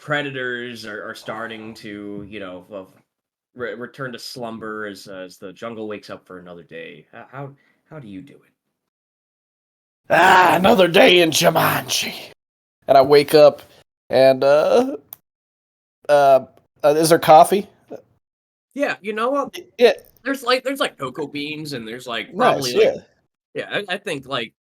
predators are starting to, return to slumber as the jungle wakes up for another day. How do you do it? Another day in Jumanji. And I wake up, and is there coffee? Yeah, you know what? Yeah, There's like cocoa beans, and there's like nice. probably Yeah, like, yeah, I think like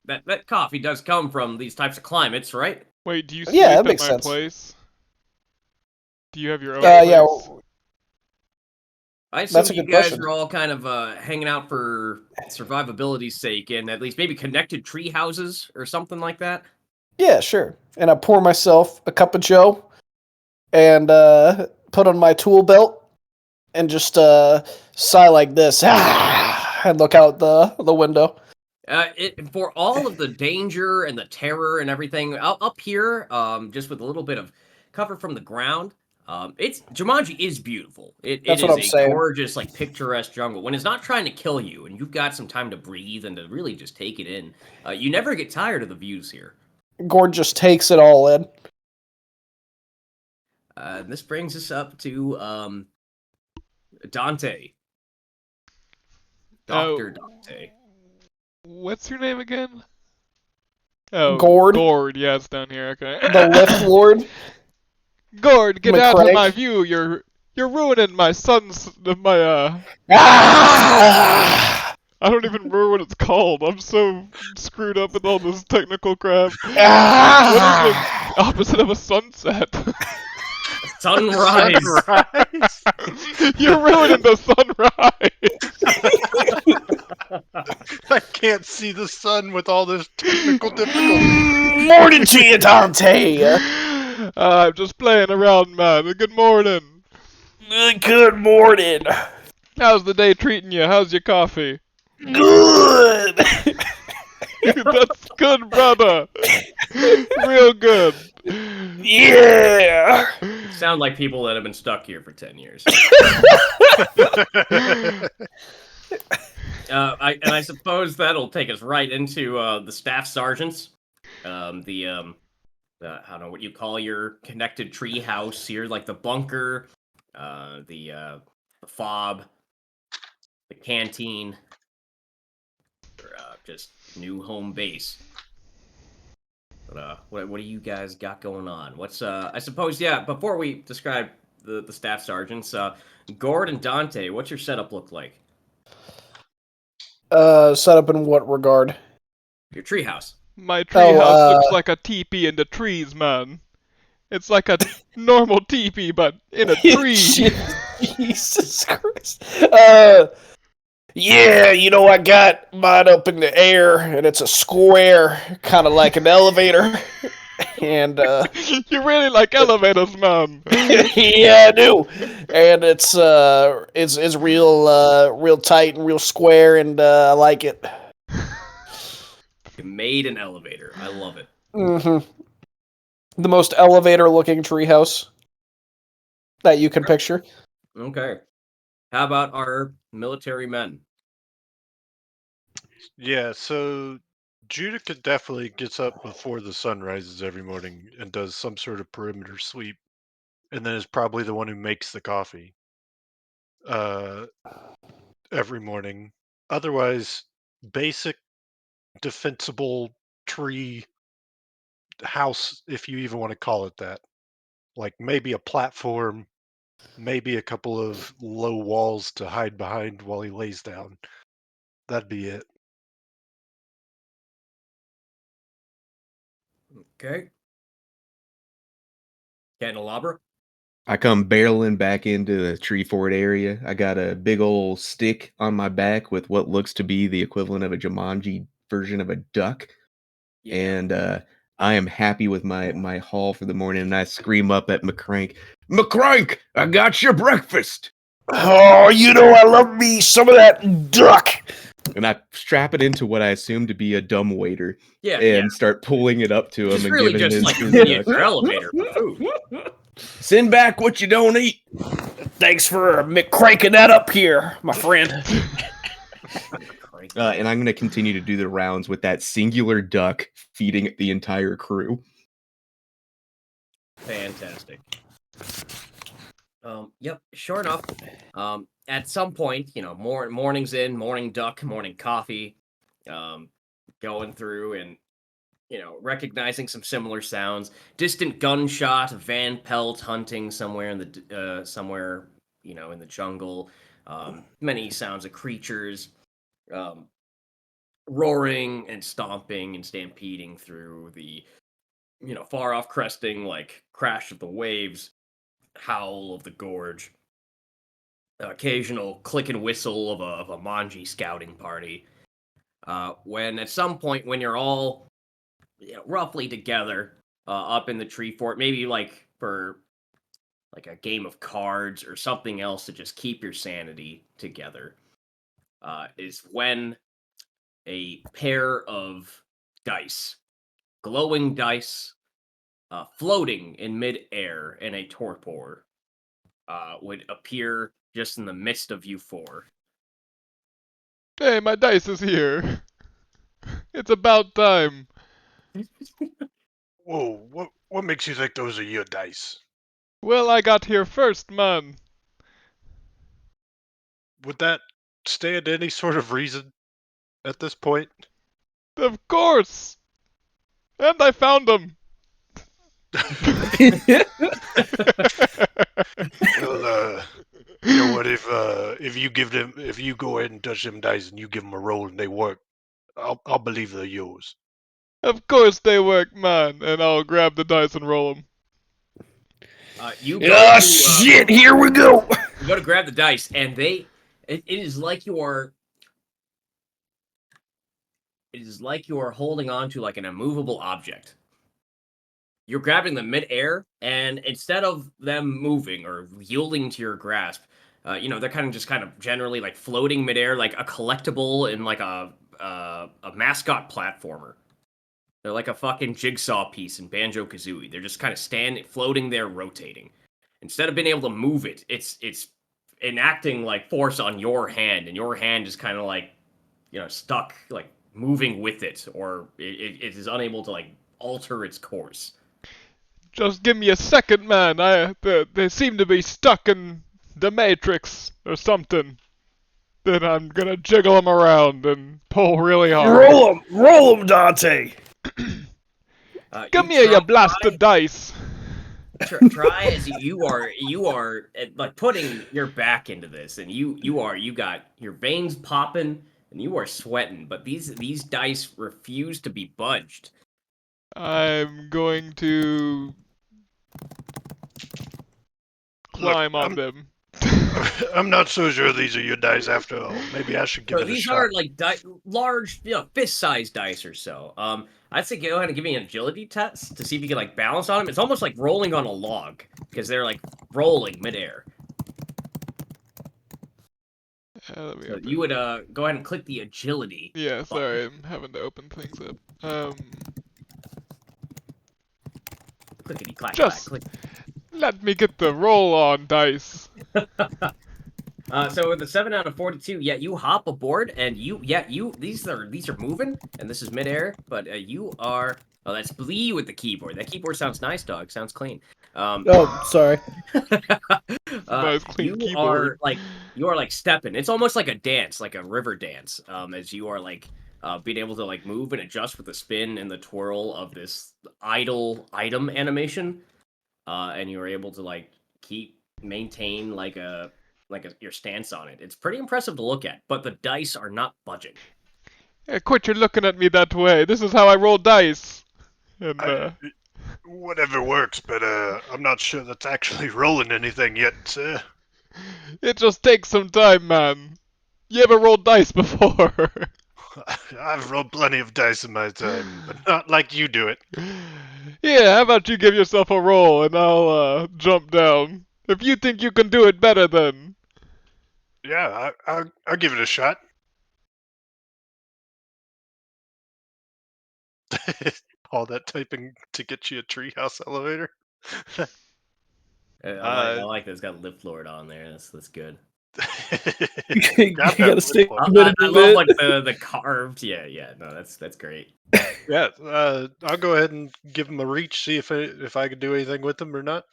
that coffee does come from these types of climates, right? Wait, do you yeah, that sleep at makes my sense. place? Do you have your own Yeah, place? I that's assume a you good guys question. are all kind of hanging out for survivability's sake, and at least maybe connected tree houses or something like that. Yeah, sure. And I pour myself a cup of Joe, and put on my tool belt, and just sigh like this, and look out the window. For all of the danger and the terror and everything up here, just with a little bit of cover from the ground, it's Jumanji is beautiful. It That's what is I'm a saying. gorgeous, like picturesque jungle. When it's not trying to kill you, and you've got some time to breathe and to really just take it in, you never get tired of the views here. Gord just takes it all in. This brings us up to Dante, Doctor Oh, Dante. what's your name again? Oh, Gord, Gord. Yeah, it's down here. Okay. the lift lord, Gord, get out of my McCrank. view. You're ruining my son's my. Ah! I don't even remember what it's called. I'm so screwed up with all this technical crap. What is the Ah! opposite of a sunset? Sunrise. Sunrise. You're ruining the sunrise. I can't see the sun with all this technical difficulty. Morning to you, Dante. I'm just playing around, man. Good morning. Good morning. How's the day treating you? How's your coffee? Good. That's good, brother. Real good. Yeah. Sound like people that have been stuck here for 10 years. I suppose that'll take us right into the staff sergeants. I don't know what you call your connected tree house here, like the bunker, the fob, the canteen, or just new home base. But what do you guys got going on? What's I suppose, yeah, before we describe the staff sergeants, Gord and Dante, what's your setup look like? Set up in what regard? Your treehouse. My Oh, treehouse looks like a teepee in the trees, man. It's like a normal teepee, but in a tree. Jesus Christ. Yeah, I got mine up in the air, and it's a square, kind of like an elevator. And You really like elevators, man. yeah, I do. And it's real tight and real square, and I like it. You made an elevator. I love it. Mm-hmm. The most elevator-looking treehouse that you can picture. Okay. How about our military men? Yeah, so Judica definitely gets up before the sun rises every morning and does some sort of perimeter sweep, and then is probably the one who makes the coffee uh, every morning. Otherwise, basic defensible tree house, if you even want to call it that. Like maybe a platform, maybe a couple of low walls to hide behind while he lays down. That'd be it. Okay. Candelabra? I come barreling back into the tree fort area. I got a big old stick on my back with what looks to be the equivalent of a Jumanji version of a duck. Yeah. And I am happy with my haul for the morning. And I scream up at McCrank, McCrank, I got your breakfast. Oh, I love me some of that duck. And I strap it into what I assume to be a dumb waiter Yeah, and start pulling it up to him Just and really giving just him like a his miniature elevator for food. Send back what you don't eat. Thanks for cranking that up here, my friend. And I'm going to continue to do the rounds with that singular duck feeding the entire crew. Fantastic. Yep, sure enough. At some point, morning's in, morning duck, morning coffee, going through and recognizing some similar sounds. Distant gunshot, van pelt hunting somewhere in the jungle. Many sounds of creatures, roaring and stomping and stampeding through the far off cresting like crash of the waves, howl of the gorge, occasional click and whistle of a manji scouting party. When at some point when you're all roughly together up in the tree fort, maybe like for like a game of cards or something else to just keep your sanity together, is when a pair of dice, glowing dice, floating in midair in a torpor, would appear just in the midst of you four. Hey, my dice is here. It's about time. Whoa, what makes you think those are your dice? Well, I got here first, man. Would that stand any sort of reason at this point? Of course. And I found them. Well, you know what? If you go ahead and touch them dice and you give them a roll and they work, I'll believe they're yours. Of course they work, man. And I'll grab the dice and roll them. You Oh shit! Here we go. You go to grab the dice, and it is like you are. It is like you are holding on to like an immovable object. You're grabbing them midair, and instead of them moving or yielding to your grasp, they're kind of generally like floating midair, like a collectible in like a mascot platformer. They're like a fucking jigsaw piece in Banjo-Kazooie. They're just kind of floating there, rotating. Instead of being able to move it, it's enacting like force on your hand, and your hand is kind of like stuck, like moving with it, or it is unable to like alter its course. Just give me a second, man. They seem to be stuck in the Matrix or something. Then I'm gonna jiggle them around and pull really hard. Roll 'em, Dante. Come here, you blasted dice. Try as you are like putting your back into this, and you got your veins popping and you are sweating, but these dice refuse to be budged. I'm going to climb on them. I'm not so sure these are your dice after all. Maybe I should give it a These shot. are like large, fist-sized dice or so. I'd say go ahead and give me an agility test to see if you can like balance on them. It's almost like rolling on a log because they're like rolling midair. So you would go ahead and click the agility. Yeah, sorry, I'm having to open things up. Clickety clack Just clack. let me get the roll on dice. So with the 7 out of 42, you hop aboard, and these are moving, and this is midair, but you are. Oh, that's Blee with the keyboard. That keyboard sounds nice, dog. Sounds clean. Oh, sorry. Nice clean keyboard. You are like stepping. It's almost like a dance, like a river dance. As you are like being able to like move and adjust with the spin and the twirl of this idle item animation, and you are able to like maintain your stance on it. It's pretty impressive to look at, but the dice are not budging. Hey, quit your looking at me that way. This is how I roll dice. And whatever works, but I'm not sure that's actually rolling anything yet, sir. It just takes some time, man. You ever rolled dice before? I've rolled plenty of dice in my time, but not like you do it. Yeah, how about you give yourself a roll and I'll jump down. If you think you can do it better, then. Yeah, I'll give it a shot. All that typing to get you a treehouse elevator. I like that it's got lift lord on there. That's good. You Got that gotta stick whip with it I a love bit. like the carved. Yeah, no, that's great. Yeah, I'll go ahead and give him a reach, see if I could do anything with him or not.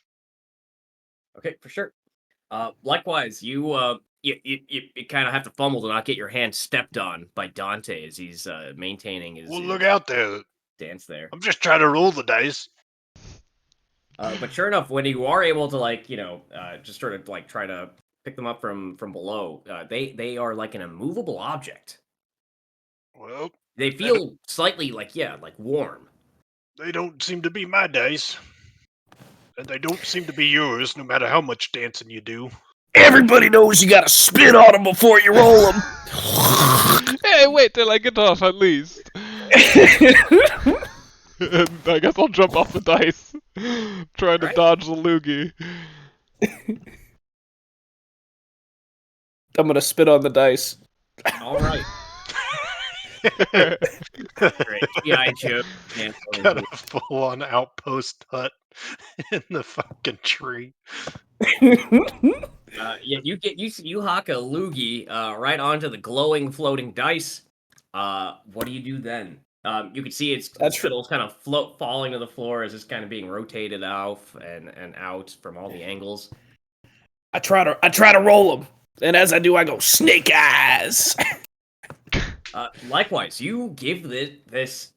Okay, for sure. Likewise, you kind of have to fumble to not get your hand stepped on by Dante as he's maintaining his, Well, his look out there. stance there. I'm just trying to roll the dice. But sure enough, when you are able to just sort of like try to pick them up from below, they are like an immovable object. Well, They feel slightly like warm. they don't seem to be my dice. And they don't seem to be yours, no matter how much dancing you do. Everybody knows you gotta spit on them before you roll them. Hey, wait till I get off at least. And I guess I'll jump off the dice, trying to Right. dodge the loogie. I'm gonna spit on the dice. All right, great. GI Joe. Got a full-on outpost hut in the fucking tree. Yeah, you hock a loogie right onto the glowing floating dice. What do you do then? You can see its That's spittle kind of falling to the floor as it's kind of being rotated off and out from all the angles. I try to roll them, and as I do, I go snake eyes. Likewise, you give this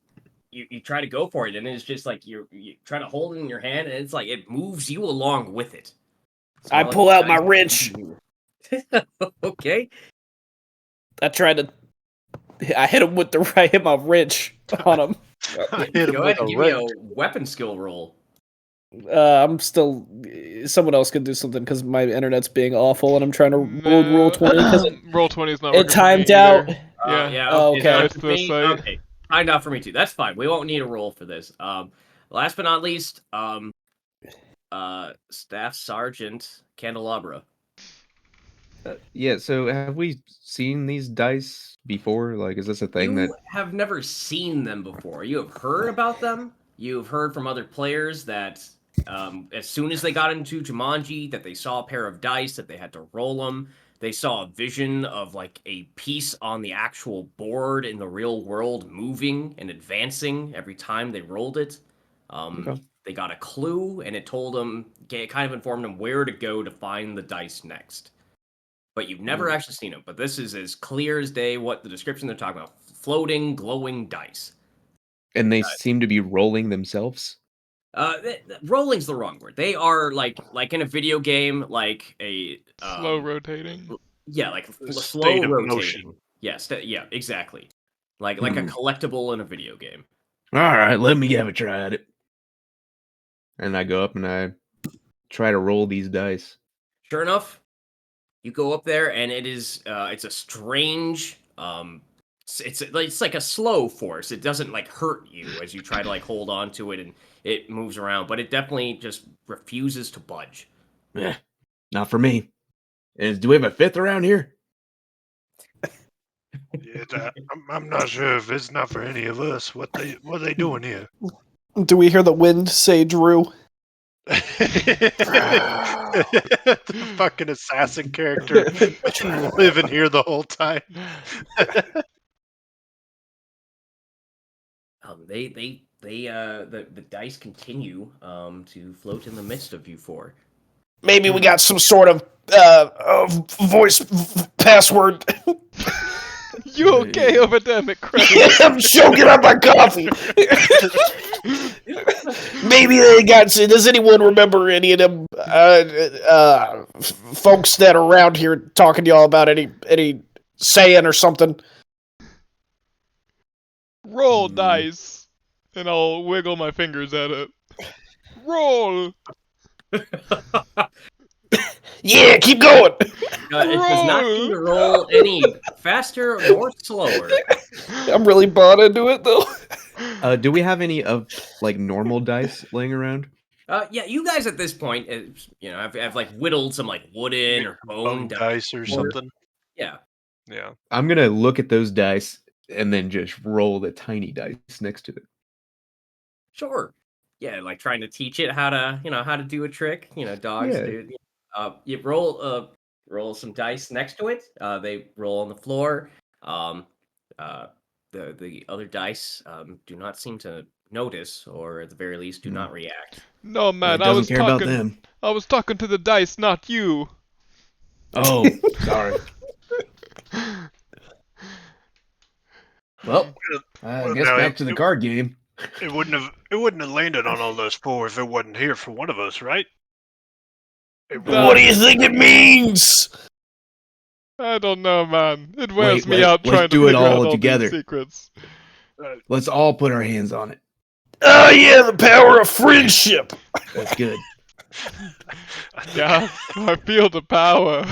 you try to go for it, and it's just like you try to hold it in your hand, and it's like it moves you along with it. It's I not like pull the out my dice wrench. move you. Okay. I hit him with I hit my wrench on him. I hit him Go with ahead and a give me a wrench. weapon skill roll. I'm still. Someone else could do something because my internet's being awful, and I'm trying to roll 20 because Roll 20 is not it working timed for me out. either. Yeah. Yeah. Oh, Okay. okay. So It's for the me, site. okay. Timed out for me too. That's fine. We won't need a roll for this. Last but not least, Staff Sergeant Candelabra. Yeah, so have we seen these dice before? Like, is this a thing that... You have never seen them before. You have heard about them. You've heard from other players that as soon as they got into Jumanji, that they saw a pair of dice, that they had to roll them. They saw a vision of like a piece on the actual board in the real world moving and advancing every time they rolled it. Okay. They got a clue, and it told them, it kind of informed them where to go to find the dice next. But you've never actually seen them. But this is as clear as day what the description they're talking about. Floating, glowing dice. And they seem to be rolling themselves? Rolling's the wrong word. They are like in a video game, like a Slow rotating. yeah, like A slow state of rotating. motion. Yeah, yeah, exactly. Like a collectible in a video game. All right, let me have a try at it. And I go up and I try to roll these dice. Sure enough, you go up there, and it is it's a strange it's like a slow force. It doesn't like hurt you as you try to like hold on to it and it moves around, but it definitely just refuses to budge. Not for me. Do we have a fifth around here? Yeah, I'm not sure if it's not for any of us. What are they doing here? Do we hear the wind say Drew? The fucking assassin character been living here the whole time. The dice continue to float in the midst of you four. Maybe we got some sort of voice password. You okay over there, McCracken? I'm choking on my coffee. Maybe they got. Does anyone remember any of them folks that are around here talking to y'all about any saying or something? Roll dice. And I'll wiggle my fingers at it. Roll! Yeah, keep going. It does not seem to roll any faster or slower. I'm really bought into it though. Do we have any of like normal dice laying around? Yeah, you guys at this point, have like whittled some like wooden or bone dice or something. Yeah. Yeah. I'm gonna look at those dice and then just roll the tiny dice next to it. Sure. Yeah, like trying to teach it how to do a trick. Dogs Yeah. do. You roll roll some dice next to it. They roll on the floor. The other dice do not seem to notice, or at the very least, do not react. No, man, It I doesn't was care about talking. them. I was talking to the dice, not you. Oh, sorry. Well, I Well, guess no, back to the card game. It wouldn't have landed on all those four if it wasn't here for one of us, right? What do you think it means? I don't know, man. It wears me Wait, out let's trying to do it figure out all all together. these secrets. Let's all put our hands on it. Oh yeah, the power of friendship. That's good. Yeah, I feel the power.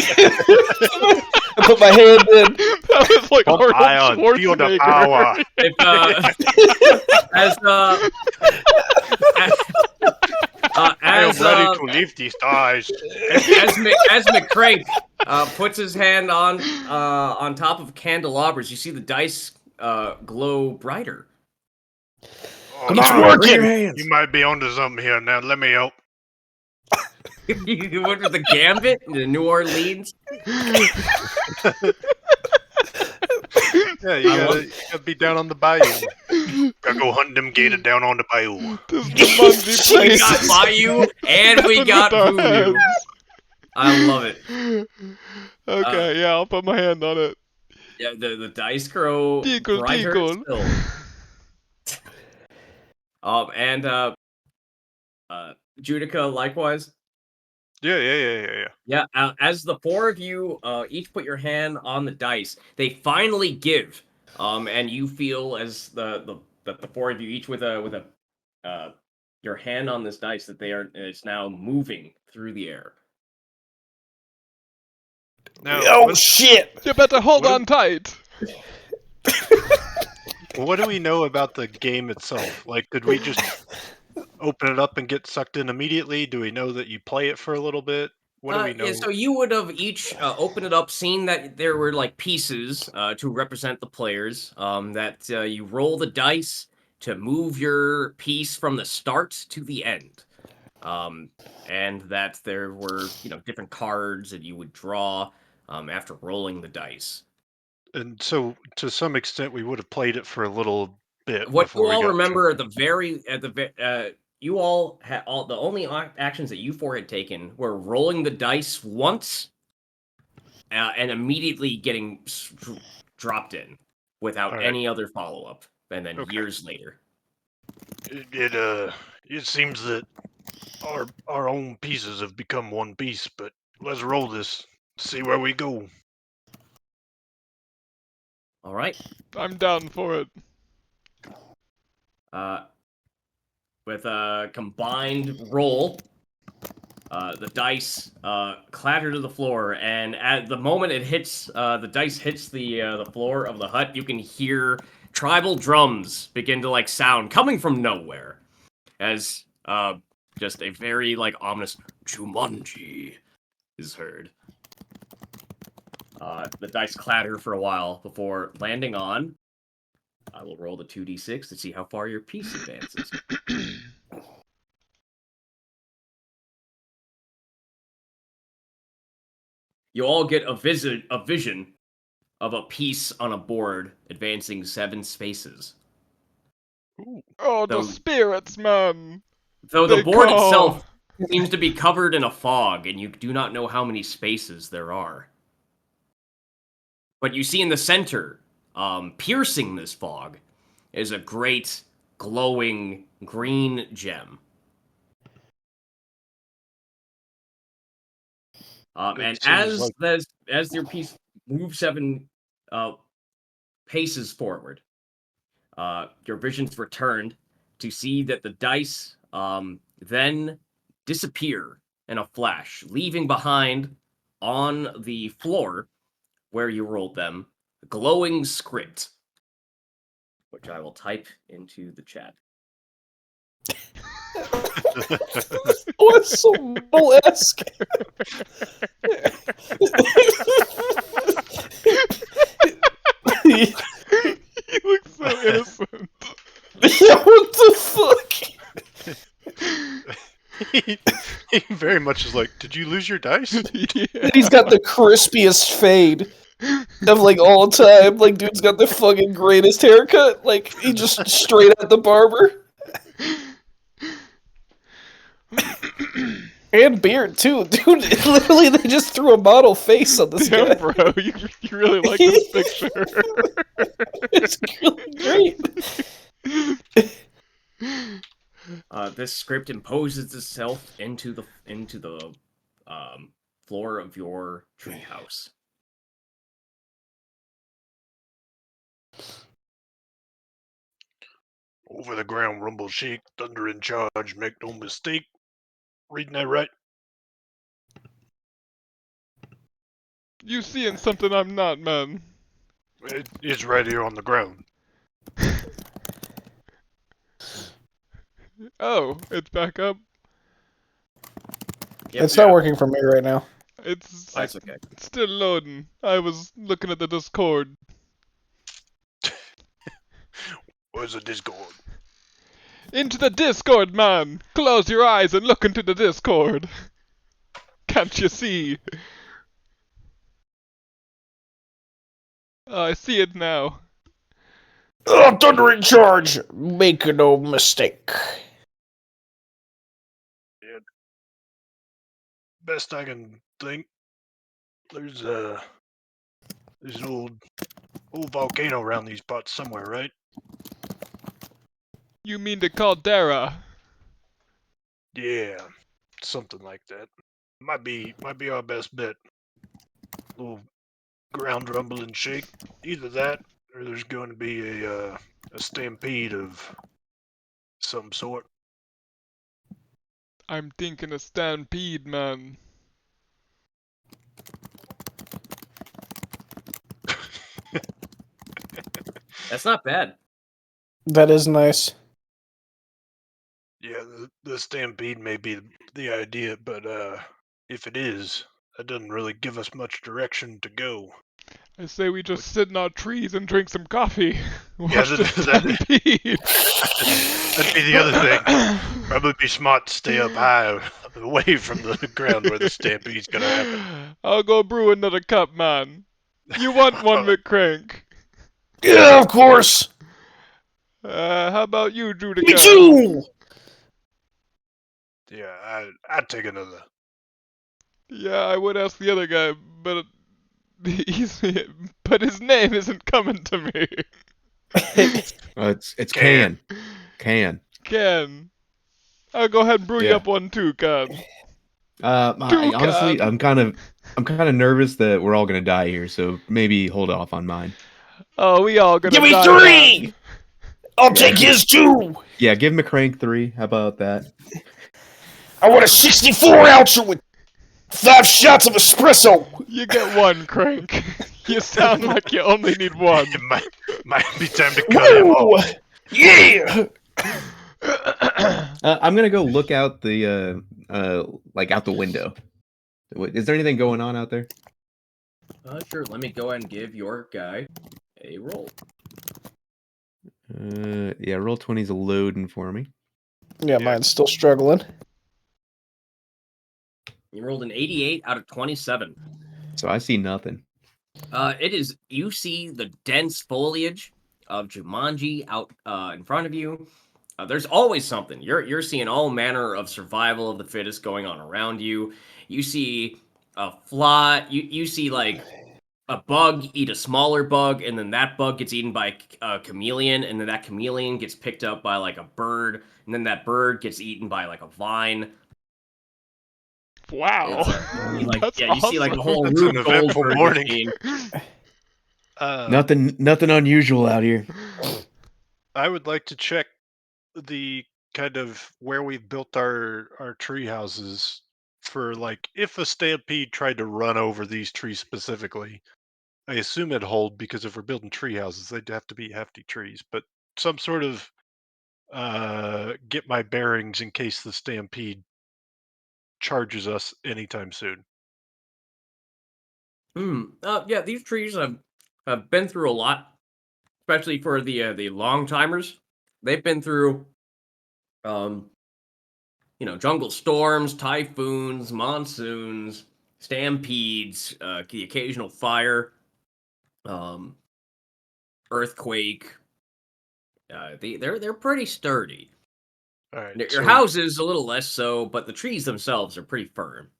I put my hand in. That was like Put Arnold ion, feel the Schwarzenegger. power. If I am as ready to leave these ties. as McCrape puts his hand on top of candelabras, you see the dice glow brighter. Oh, It's working. hands. you might be onto something here. Now let me help. You went with the gambit to New Orleans. Yeah, you gotta be down on the bayou. Gotta go hunting them gator down on the bayou. This Jumanji We place. got Bayou and we got With our Voodoo. hands. I love it. Okay, yeah, I'll put my hand on it. Yeah, the dice grow Tickle, brighter tickle. still. And Judica likewise. Yeah. Yeah, as the four of you each put your hand on the dice, they finally give. And you feel as the four of you each with a your hand on this dice that it's now moving through the air. Now, Oh shit! You better hold What on tight. what do we know about the game itself? Like, did we just open it up and get sucked in immediately? Do we know that you play it for a little bit? What do we know? Yeah, so you would have each opened it up, seen that there were like pieces to represent the players. That you roll the dice to move your piece from the start to the end, and that there were different cards that you would draw after rolling the dice. And so, to some extent, we would have played it for a little bit What before you all we got remember you all had the only actions that you four had taken were rolling the dice once and immediately getting dropped in without All right. any other follow up, and then Okay. years later. It seems that our own pieces have become one piece, but let's roll this. See where we go. All right. I'm down for it. With a combined roll, the dice clatter to the floor, and at the moment it hits, the dice hits the floor of the hut, you can hear tribal drums begin to sound coming from nowhere, as just a very ominous Jumanji is heard. The dice clatter for a while before landing on. I will roll the 2d6 to see how far your piece advances. You all get a vision of a piece on a board advancing 7 spaces. Oh, the So- spirits, man. Though the They board call. itself seems to be covered in a fog, and you do not know how many spaces there are. But you see in the center, piercing this fog, is a great glowing green gem. And It seems as your piece moves 7 paces forward, your vision's returned to see that the dice then disappear in a flash, leaving behind on the floor where you rolled them a glowing script, which I will type into the chat. What's so Bill-esque? He looks so innocent. Yeah, what the fuck? he very much is like, did you lose your dice? And he's got the crispiest fade of like all time. Like, dude's got the fucking greatest haircut. Like, he just straight at the barber. And beard too, dude. Literally, they just threw a model face on this Damn, guy. bro, you really like this picture. It's really great. This script imposes itself into the floor of your treehouse. Over the ground, RumbleShake, thunder in charge, make no mistake. Reading that right? You seeing something I'm not, man. It's right here on the ground. Oh, it's back up. Yep, It's not working for me right now. It's that's okay. still loading. I was looking at the Discord. Where's the Discord? Into the Discord, man! Close your eyes and look into the Discord. Can't you see? I see it now. Oh, thunder in charge! Make no mistake. Yeah. Best I can think. There's an old volcano around these parts somewhere, right? You mean the caldera? Yeah, something like that. Might be our best bet. Little ground rumble and shake. Either that, or there's going to be a stampede of some sort. I'm thinking a stampede, man. That's not bad. That is nice. Yeah, the stampede may be the idea, but if it is, that doesn't really give us much direction to go. I say we just sit in our trees and drink some coffee. Yeah, Watch the stampede. That'd be the other thing. Probably be smart to stay up high, away from the ground where the stampede's gonna happen. I'll go brew another cup, man. You want one, McCrank? Yeah, of course. How about you, Judica? Me too. Yeah, I'd take another. Yeah, I would ask the other guy, but but his name isn't coming to me. It's Can. Can. Ken, I'll go ahead and brew you Yeah. up one too, Ken. Honestly, Can. I'm kind of nervous that we're all gonna die here, so maybe hold off on mine. Oh, we all gonna Give me die, 3. man. I'll take his 2. Yeah, give McCrank 3. How about that? I want a 64 ouncer with 5 shots of espresso. You get one, Crank. You sound like you only need one. It might be time to cut him off. Whoa! Yeah. I'm gonna go look out the like out the window. Is there anything going on out there? Sure. Let me go ahead and give your guy a roll. Yeah, roll 20's loading for me. Yeah, mine's still struggling. You rolled an 88 out of 27. So I see nothing. You see the dense foliage of Jumanji out in front of you. There's always something. You're seeing all manner of survival of the fittest going on around you. You see a fly. You see like a bug eat a smaller bug, and then that bug gets eaten by a chameleon, and then that chameleon gets picked up by like a bird, and then that bird gets eaten by like a vine. Wow. That's you see like a whole That's Rube an eventful Goldberg morning. machine. Nothing unusual out here. I would like to check the kind of where we've built our tree houses for like if a stampede tried to run over these trees specifically. I assume it'd hold because if we're building tree houses, they'd have to be hefty trees, but some sort of get my bearings in case the stampede charges us anytime soon. Yeah, these trees have been through a lot, especially for the long timers. They've been through jungle storms, typhoons, monsoons, stampedes, the occasional fire, earthquake. They're pretty sturdy. All right. Your house is a little less so, but the trees themselves are pretty firm.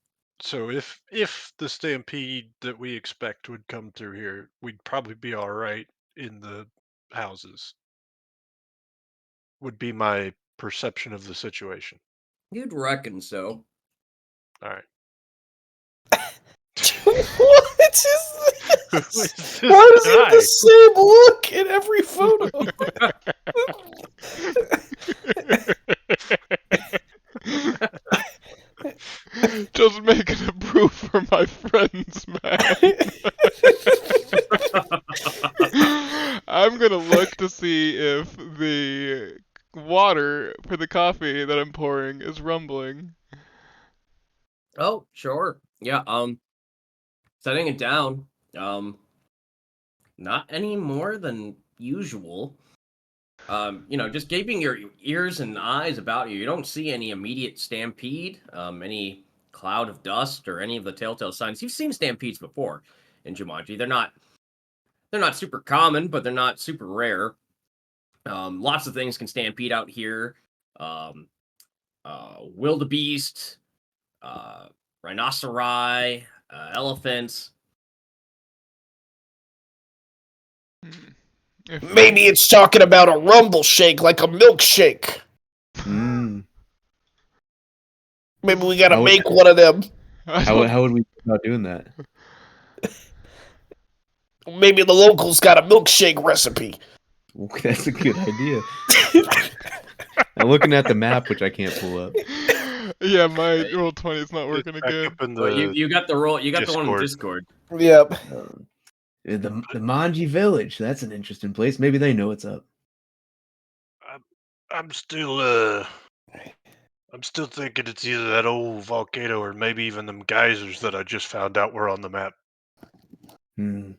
So if the stampede that we expect would come through here, we'd probably be all right in the houses. Would be my perception of the situation. You'd reckon so. All right. What is Who this? is this Why does it have guy? the same look in every photo? Just making a brew for my friends, man. I'm gonna look to see if the water for the coffee that I'm pouring is rumbling. Oh, sure. Yeah, setting it down. Not any more than usual. Just gaping your ears and eyes about you. You don't see any immediate stampede, any cloud of dust, or any of the telltale signs. You've seen stampedes before in Jumanji. They're not super common, but they're not super rare. Lots of things can stampede out here. Wildebeest, rhinoceri, elephants. Maybe it's talking about a RumbleShake, like a milkshake. Mm. Maybe we gotta How would- make one of them. How would we go about doing that? Maybe the locals got a milkshake recipe. That's a good idea. I'm looking at the map, which I can't pull up. Yeah, my roll 20 is not working It's back again. up in Well, the you got the roll. You got the one in Discord. Discord. Yep. The Manji Village. That's an interesting place. Maybe they know what's up. I'm still thinking it's either that old volcano or maybe even them geysers that I just found out were on the map. Hmm.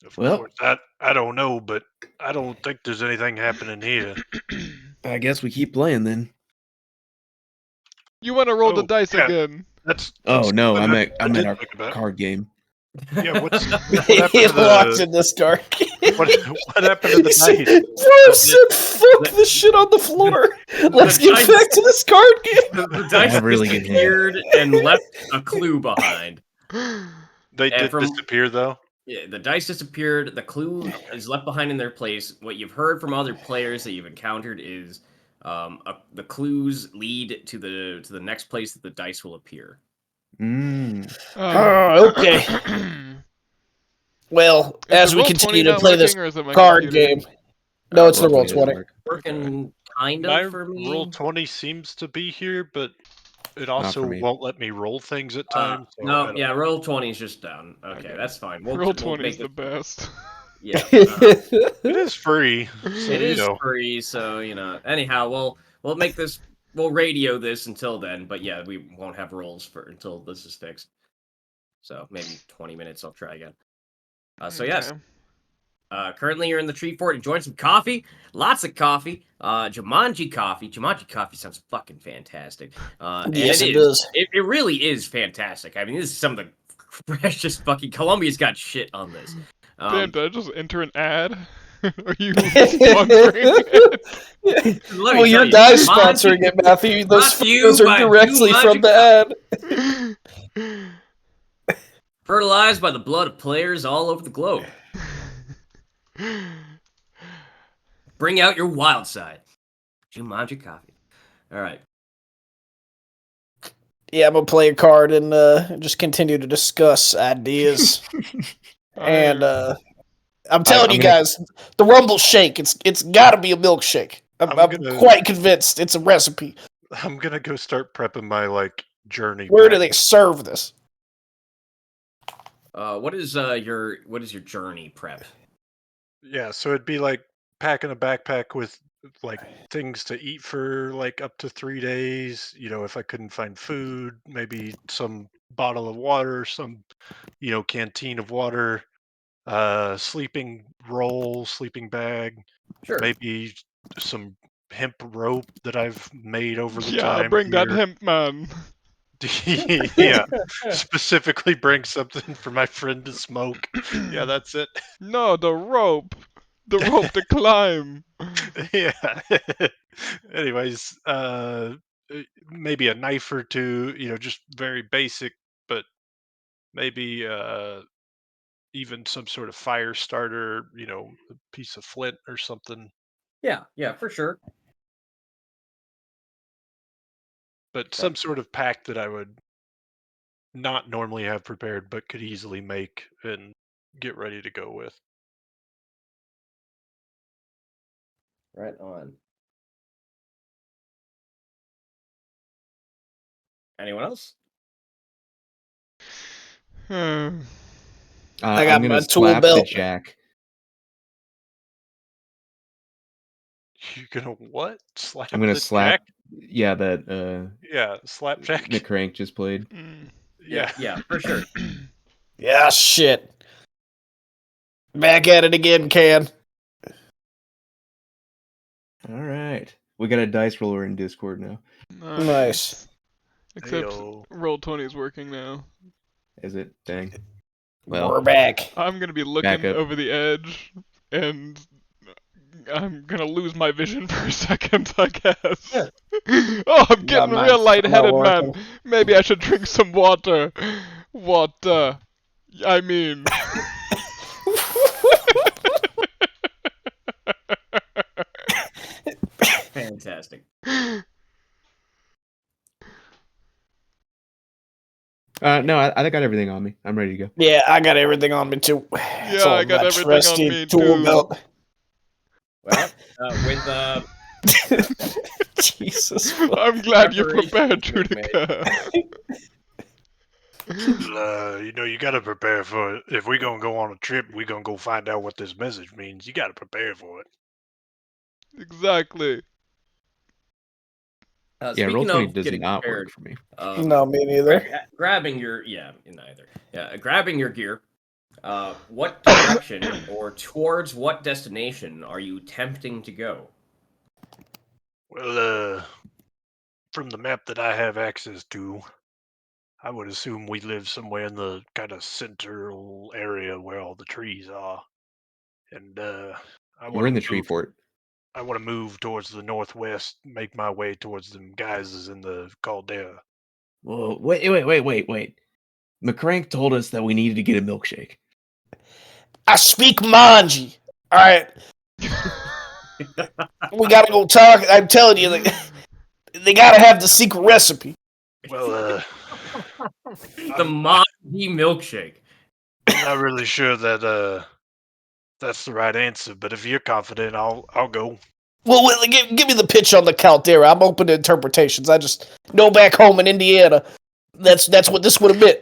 Of Well- course, I don't know, but I don't think there's anything happening here. I guess we keep playing then. You want to roll the Oh, dice yeah. again? That's Oh no, something I'm I at did our think about. card game. Yeah, what He happened to locked the in this dark. what happened to the dice? Bro said, "Fuck the shit on the floor. Let's get dice- back to this card game." The dice have really good disappeared and left a clue behind. They And did from- disappear though. Yeah, the dice disappeared. The clue is left behind in their place. What you've heard from other players that you've encountered is the clues lead to the next place that the dice will appear. Mm. Okay. Well, Is as the we roll 20 continue to not play this working, or is it my card computer? game. No, it's the roll Roll 20. work. Working kind of My for me. roll 20 seems to be here, but it for also me. won't let me roll things at times. So I No, don't- yeah, roll 20 is just down. Okay, Okay. that's fine. Roll 20 make is the best. Yeah, It is free. So, it is you know. free. So anyhow, we'll make this. We'll radio this until then. But yeah, we won't have rolls until this is fixed. So maybe 20 minutes. I'll try again. So yes. Okay. Currently, you're in the tree fort enjoying some coffee. Lots of coffee. Jumanji coffee. Jumanji coffee sounds fucking fantastic. And Yes, it is. does. It really is fantastic. I mean, this is some of the freshest fucking. Columbia's got shit on this. Damn, did I just enter an ad? Are you sponsoring it? Well, your guy's sponsoring it, Matthew. Those brought to you photos are by directly Jumanji from the ad. Fertilized by the blood of players all over the globe. Bring out your wild side. Jumanji coffee. All right. Yeah, I'm gonna play a card and just continue to discuss ideas. And I'm telling I'm you gonna- guys, the RumbleShake, it's got to be a milkshake. I'm quite convinced it's a recipe. I'm gonna go start prepping my journey. Where do pack. they serve this? What is your journey prep? Yeah, so it'd be like packing a backpack with things to eat for up to 3 days. If I couldn't find food, maybe some bottle of water, some canteen of water, sleeping roll, sleeping bag, Sure. maybe some hemp rope that I've made over the Yeah, time bring that here. hemp, man. Yeah, specifically bring something for my friend to smoke. Yeah, that's it. No, the rope. The rope to climb. Yeah. Anyways, maybe a knife or two, just very basic, but maybe even some sort of fire starter, a piece of flint or something. Yeah, for sure. But some sort of pack that I would not normally have prepared, but could easily make and get ready to go with. Right on. Anyone else? Hmm. I got I'm gonna my tool slap the belt. jack. You're gonna what? Slap I'm gonna the slap. jack? Yeah, that Yeah, slap jack. McCrank just played. Mm. Yeah. For sure. Yeah, shit. Back at it again, Can. All right, we got a dice roller in Discord now. Nice. Except Heyo. Roll20 is working now. Is it? Dang. We're Well, back. I'm gonna be back looking up. over the edge, and I'm gonna lose my vision for a second, I guess. Oh, I'm getting I'm real not lightheaded, man. working. Maybe I should drink some water. Water. I mean. Fantastic. No, I got everything on me. I'm ready to go. Yeah, I got everything on me too. It's Yeah, all I got my everything on trusty me tool too. belt. Well, with Jesus. fuck. I'm glad you Preparation prepared, has been Judica. You gotta prepare for it. If we're gonna go on a trip, we're gonna go find out what this message means. You gotta prepare for it. Exactly. Yeah, speaking Roll20 of does getting not prepared, work for me. No, me neither. grabbing your neither. Yeah, grabbing your gear. What direction or towards what destination are you attempting to go? Well, from the map that I have access to, I would assume we live somewhere in the kind of central area where all the trees are. And I We're want in the to tree move. fort. I want to move towards the northwest, make my way towards them guys in the caldera. Whoa, wait. McCrank told us that we needed to get a milkshake. I speak Manji. All right, we gotta go talk. I'm telling you, they gotta have the secret recipe. Well, The Monty milkshake. I'm not really sure that that's the right answer, but if you're confident, I'll go. Well, give me the pitch on the caldera. I'm open to interpretations. I just know back home in Indiana, that's what this would have meant.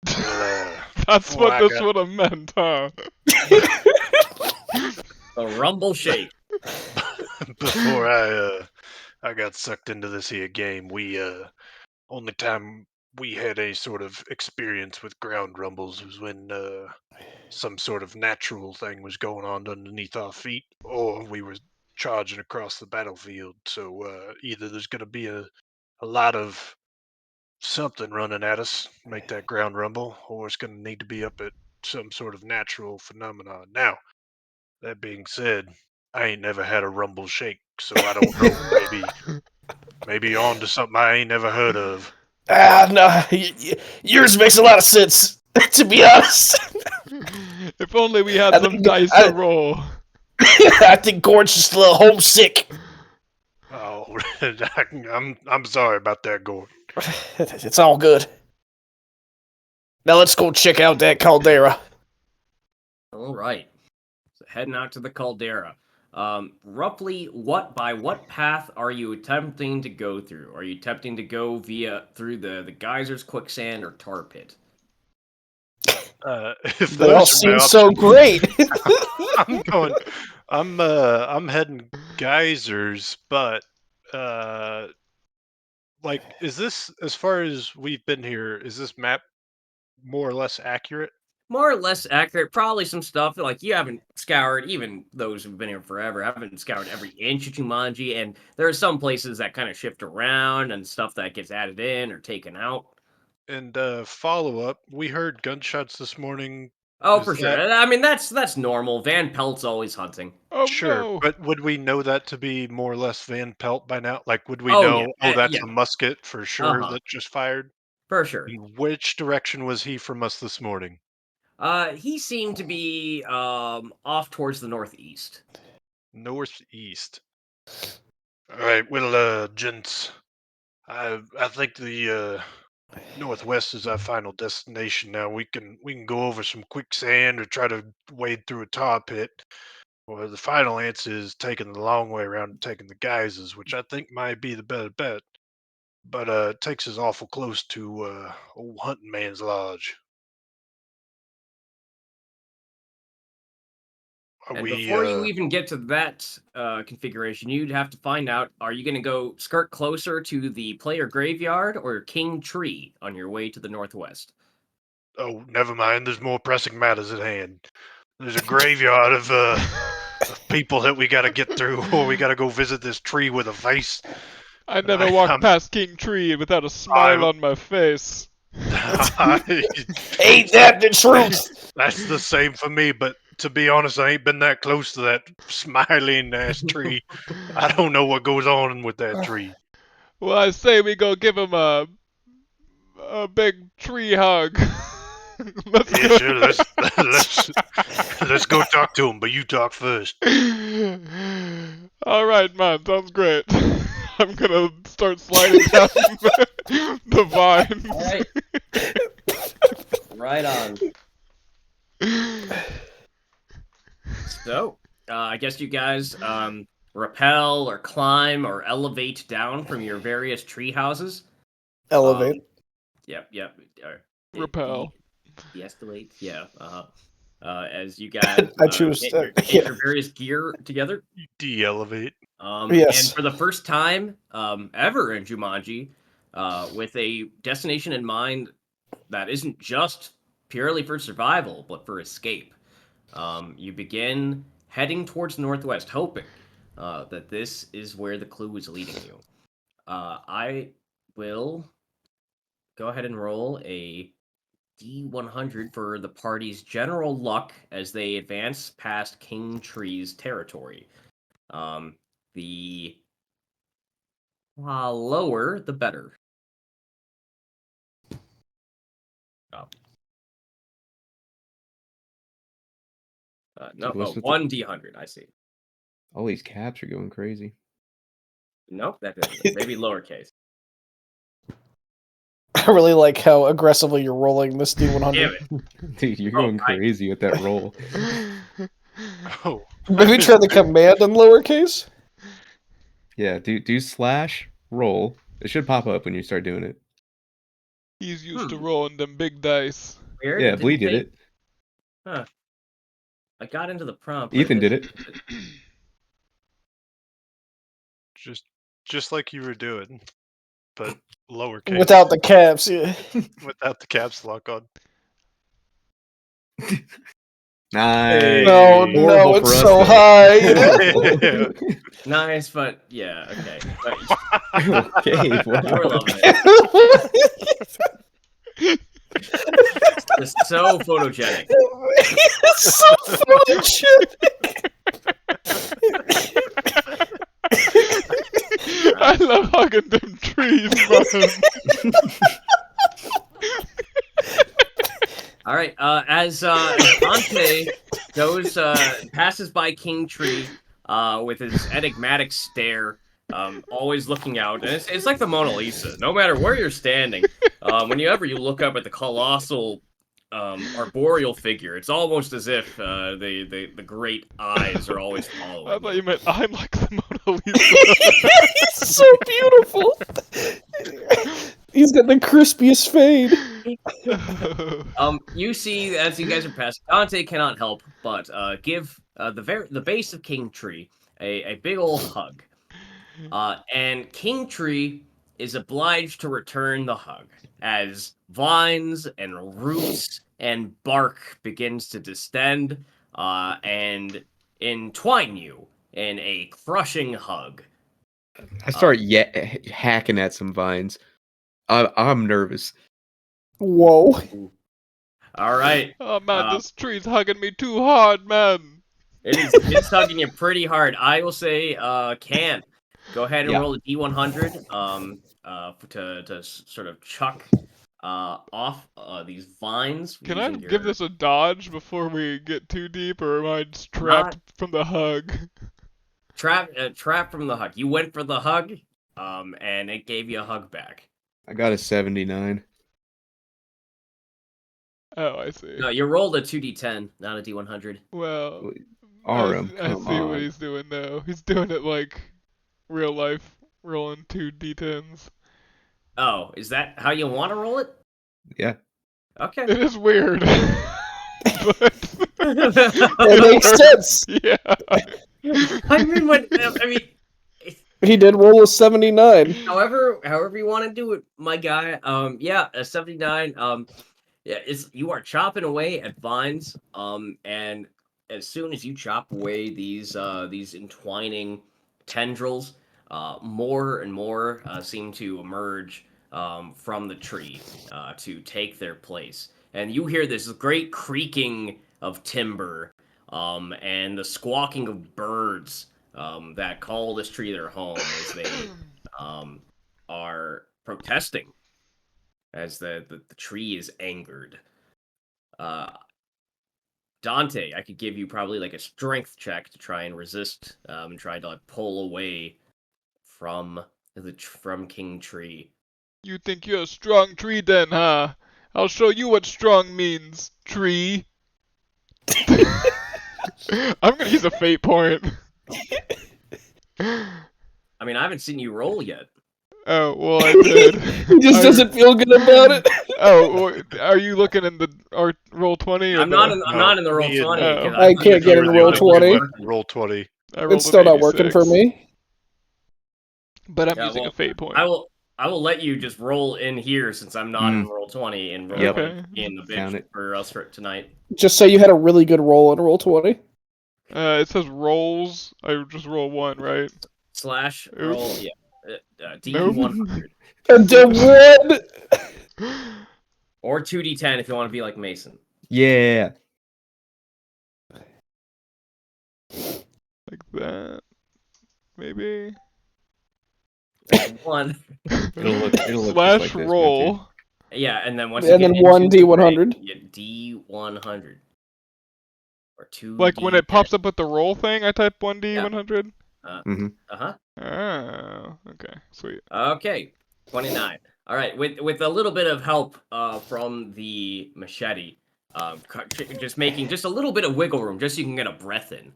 Well, That's before what I this got would have meant, huh? The RumbleShake. before I got sucked into this here game, we only time we had any sort of experience with ground rumbles was when some sort of natural thing was going on underneath our feet, or we were charging across the battlefield. So either there's going to be a lot of something running at us, make that ground rumble, or it's going to need to be up at some sort of natural phenomenon. Now, that being said, I ain't never had a rumble shake, so I don't know. Maybe on to something I ain't never heard of. No, yours makes a lot of sense. To be honest, If only we had I some think- dice I- to roll. I think Gord's just a little homesick. Oh, I'm sorry about that, Gordon. It's all good. Now let's go check out that caldera. All right. So heading out to the caldera. Roughly, by what path are you attempting to go through? Are you attempting to go through the geysers, quicksand, or tar pit? If They all those are my seem so options, great. I'm going. I'm heading geysers, but like, is this as far as we've been here? Is this map more or less accurate? more or less accurate. Probably some stuff that, like, you haven't scoured, even those who've been here forever, haven't scoured every inch of Jumanji, and there are some places that kind of shift around and stuff that gets added in or taken out. And follow up, we heard gunshots this morning. Oh, Is for sure. that I mean, that's normal. Van Pelt's always hunting. Oh sure? no! But would we know that to be more or less Van Pelt by now? Like, would we Oh yeah, know? Oh, that's yeah, a musket for sure uh-huh, that just fired. for sure. And which direction was he from us this morning? He seemed to be off towards the northeast. Northeast. All right, well, gents, I think the northwest is our final destination. Now we can go over some quicksand or try to wade through a tar pit. Or the final answer is taking the long way around and taking the geysers, which I think might be the better bet. But it takes us awful close to old hunting man's lodge. Are And we before you even get to that configuration, you'd have to find out, are you going to go skirt closer to the player graveyard or King Tree on your way to the northwest? oh, never mind, there's more pressing matters at hand. There's a graveyard of people that we gotta get through, or we gotta go visit this tree with a face. I And never walked past King Tree without a smile on my face. Ain't that the truth? That's the same for me, but to be honest, I ain't been that close to that smiling ass tree. I don't know what goes on with that tree. Well, I say we go give him a big tree hug. Let's Yeah, go. sure. Let's go talk to him, but you talk first. All right, man. Sounds great. I'm gonna start sliding down the vines. All right. Right on. So, I guess you guys rappel or climb or elevate down from your various tree houses. Elevate. Yep. Repel. De-escalate. Yeah. As you guys I choose. get Yeah. your various gear together. De-elevate. Yes. And for the first time ever in Jumanji, with a destination in mind that isn't just purely for survival, but for escape, you begin heading towards the northwest, hoping that this is where the clue is leading you. I will go ahead and roll a D100 for the party's general luck as they advance past King Tree's territory. The lower, the better. Oh. No, what's with the- 1D100, I see. All these caps are going crazy. Nope, that doesn't. Maybe lowercase. I really like how aggressively you're rolling this D100. Damn it. Dude, you're Oh, going crazy with that roll. Oh, Maybe try the command in lowercase. Yeah, do slash roll. It should pop up when you start doing it. He's used to rolling them big dice. Weird. Yeah, It Blee didn't did take- it. Huh. I got into the prompt. but Ethan did it. just like you were doing, but lowercase. Without the caps, yeah. Without the caps lock on. Nice. No, Horrible no, it's for us, so though. high. Nice, but yeah, okay. But Okay, you were wow. loving it. Just so photogenic. It's so photogenic. I love hugging them trees, man. All right. As Dante goes, passes by King Tree, with his enigmatic stare, always looking out, and it's like the Mona Lisa. No matter where you're standing, whenever you look up at the colossal, arboreal figure, it's almost as if the great eyes are always following. I thought you meant I'm like the Mona Lisa. He's so beautiful. He's got the crispiest fade. You see, as you guys are passing, Dante cannot help but give the base of King Tree a big ol' hug. And King Tree is obliged to return the hug as vines and roots and bark begins to distend and entwine you in a crushing hug. I start hacking at some vines. I'm nervous. Whoa. All right. Oh man, this tree's hugging me too hard, man. It's hugging you pretty hard. I will say, Can, go ahead and Yeah. roll a D100 to sort of chuck off these vines. Can I using give your- this a dodge before we get too deep, or am I just trapped from the hug? trap from the hug? You went for the hug, and it gave you a hug back. I got a 79. Oh, I see. No, you rolled a 2d10, not a D100. Well, Aram, I come see what on. he's doing now. He's doing it like real life, rolling 2d10s. Oh, is that how you want to roll it? Yeah. Okay. It is weird. But It makes sense. yeah. I mean, He did roll a 79. however you want to do it, my guy. Yeah, a 79. Yeah, you are chopping away at vines. And as soon as you chop away these entwining tendrils, more and more seem to emerge from the tree to take their place. And you hear this great creaking of timber, and the squawking of birds that call this tree their home as they are protesting, as the tree is angered. Dante, I could give you probably like a strength check to try and resist and try to like pull away from from King Tree. You think you're a strong tree then, huh? I'll show you what strong means, tree. I'm gonna use a fate point. I mean, I haven't seen you roll yet. Oh, well, I did. He just doesn't feel good about it. Oh, are you looking in the roll 20? Or I'm not in the roll me and- 20. 'cause Oh. I can't get in You're the roll only 20. one who Roll 20. I rolled It's still an not working for 86, me. But I'm Yeah, using well, a fate point. I will let you just roll in here since I'm not in roll 20 and roll Yep. Okay. in the Count bitch it. for us for tonight. Just say you had a really good roll in roll 20. It says rolls. I just roll 1, right? Slash Oops. roll, yeah. Nope. D100. And did one. Or 2d10 if you want to be like Mason. Yeah. Like that. Maybe. One. It'll look just Slash like this, roll. Yeah, and then once And you then get one into the D100. rank, you get D100. Or 2 Like when it pops up with the roll thing, I type 1D Yeah. 100. Uh-huh. Oh, okay, sweet. Okay. 29. All right, with a little bit of help from the machete, just making just a little bit of wiggle room, just so you can get a breath in.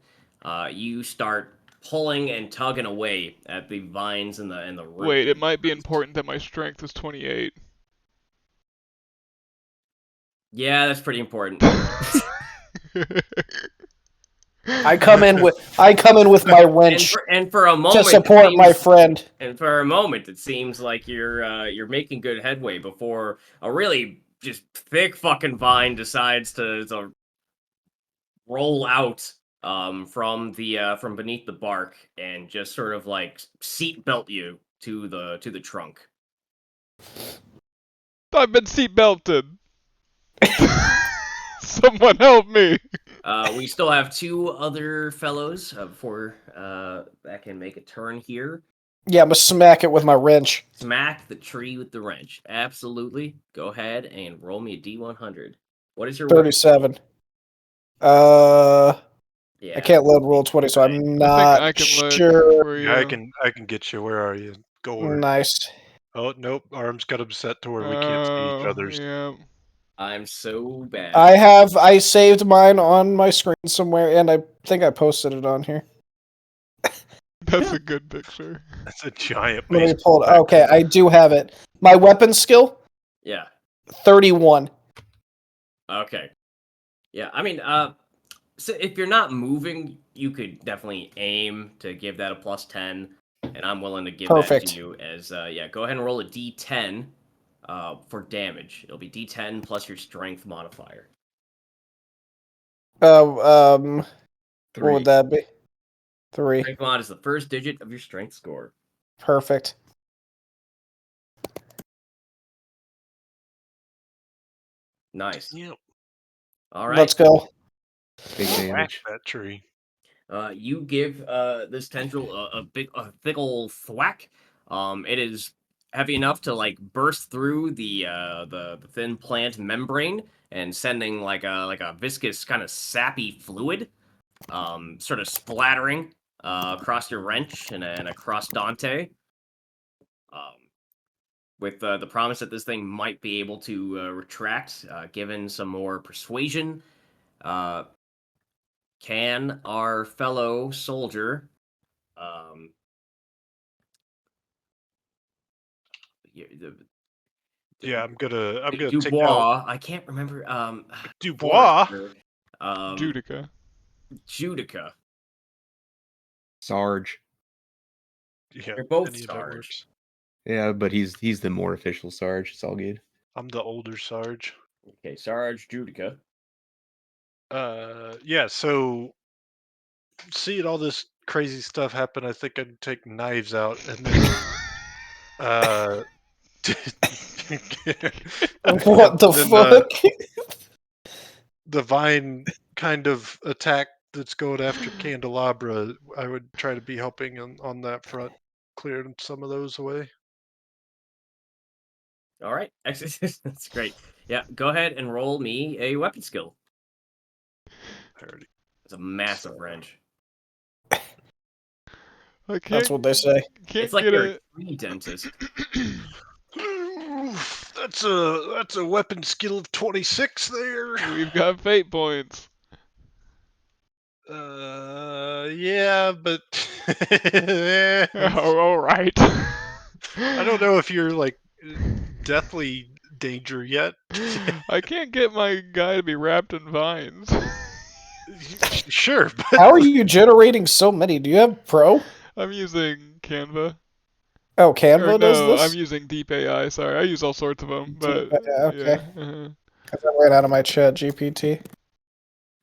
You start pulling and tugging away at the vines and the root. Wait, it might be important that my strength is 28. Yeah, that's pretty important. I come in with my wrench and for a moment to support my friend. And for a moment, it seems like you're making good headway before a really just thick fucking vine decides to roll out from beneath the bark and just sort of like seatbelt you to the trunk. I've been seatbelted. Someone help me. We still have 2 other fellows before that can make a turn here. Yeah, I'm gonna smack it with my wrench. Smack the tree with the wrench. Absolutely. Go ahead and roll me a D100. What is your 37. Yeah. I can't load roll 20, so I'm not I can look sure. for you. Yeah, I can get you. Where are you? Go over. Nice. Oh nope, arms got him set to where we can't see each other's. Yeah. I'm so bad. I saved mine on my screen somewhere, and I think I posted it on here. That's a good picture. That's a giant. Let me baseball pull it. bat. Okay, I do have it. My weapon skill, Yeah. 31. Okay. Yeah. I mean, so if you're not moving, you could definitely aim to give that a +10. and I'm willing to give that Perfect. to you as yeah. Go ahead and roll a D10 for damage. It'll be D10 plus your strength modifier. What would 3. that be? 3. Strength mod is the first digit of your strength score. Perfect. Nice. Yep. All right. Let's go. Big Whack damage. that tree. You give this tendril a thick old thwack. It is heavy enough to like burst through the thin plant membrane and sending like a viscous kind of sappy fluid, sort of splattering across your wrench and across Dante. With the promise that this thing might be able to retract, given some more persuasion. Can our fellow soldier, um, the Yeah, I'm gonna take out Dubois? I can't remember. Dubois. Forrester, Judica. Judica. Sarge. Yeah, They're both any of that Sarge. works. Yeah, but he's the more official Sarge. It's all good. I'm the older Sarge. Okay, Sarge Judica. Yeah. So seeing all this crazy stuff happen, I think I'd take knives out and then What the then fuck? the vine kind of attack that's going after Candelabra, I would try to be helping on that front, clearing some of those away. All right, that's great. Yeah, go ahead and roll me a weapon skill. Already. It's a massive wrench. I That's can't, what they say. can't It's like get you're a... a tree dentist. That's a weapon skill of 26 there. We've got fate points. Yeah, but Oh, all right. I don't know if you're like deathly danger yet. I can't get my guy to be wrapped in vines. Sure, but How are you generating so many? Do you have Pro? I'm using Canva. Oh, Or Canva does no, I'm this? using Deep AI. Sorry, I use all sorts of them, but Yeah, okay. yeah. Because I ran out of my chat GPT.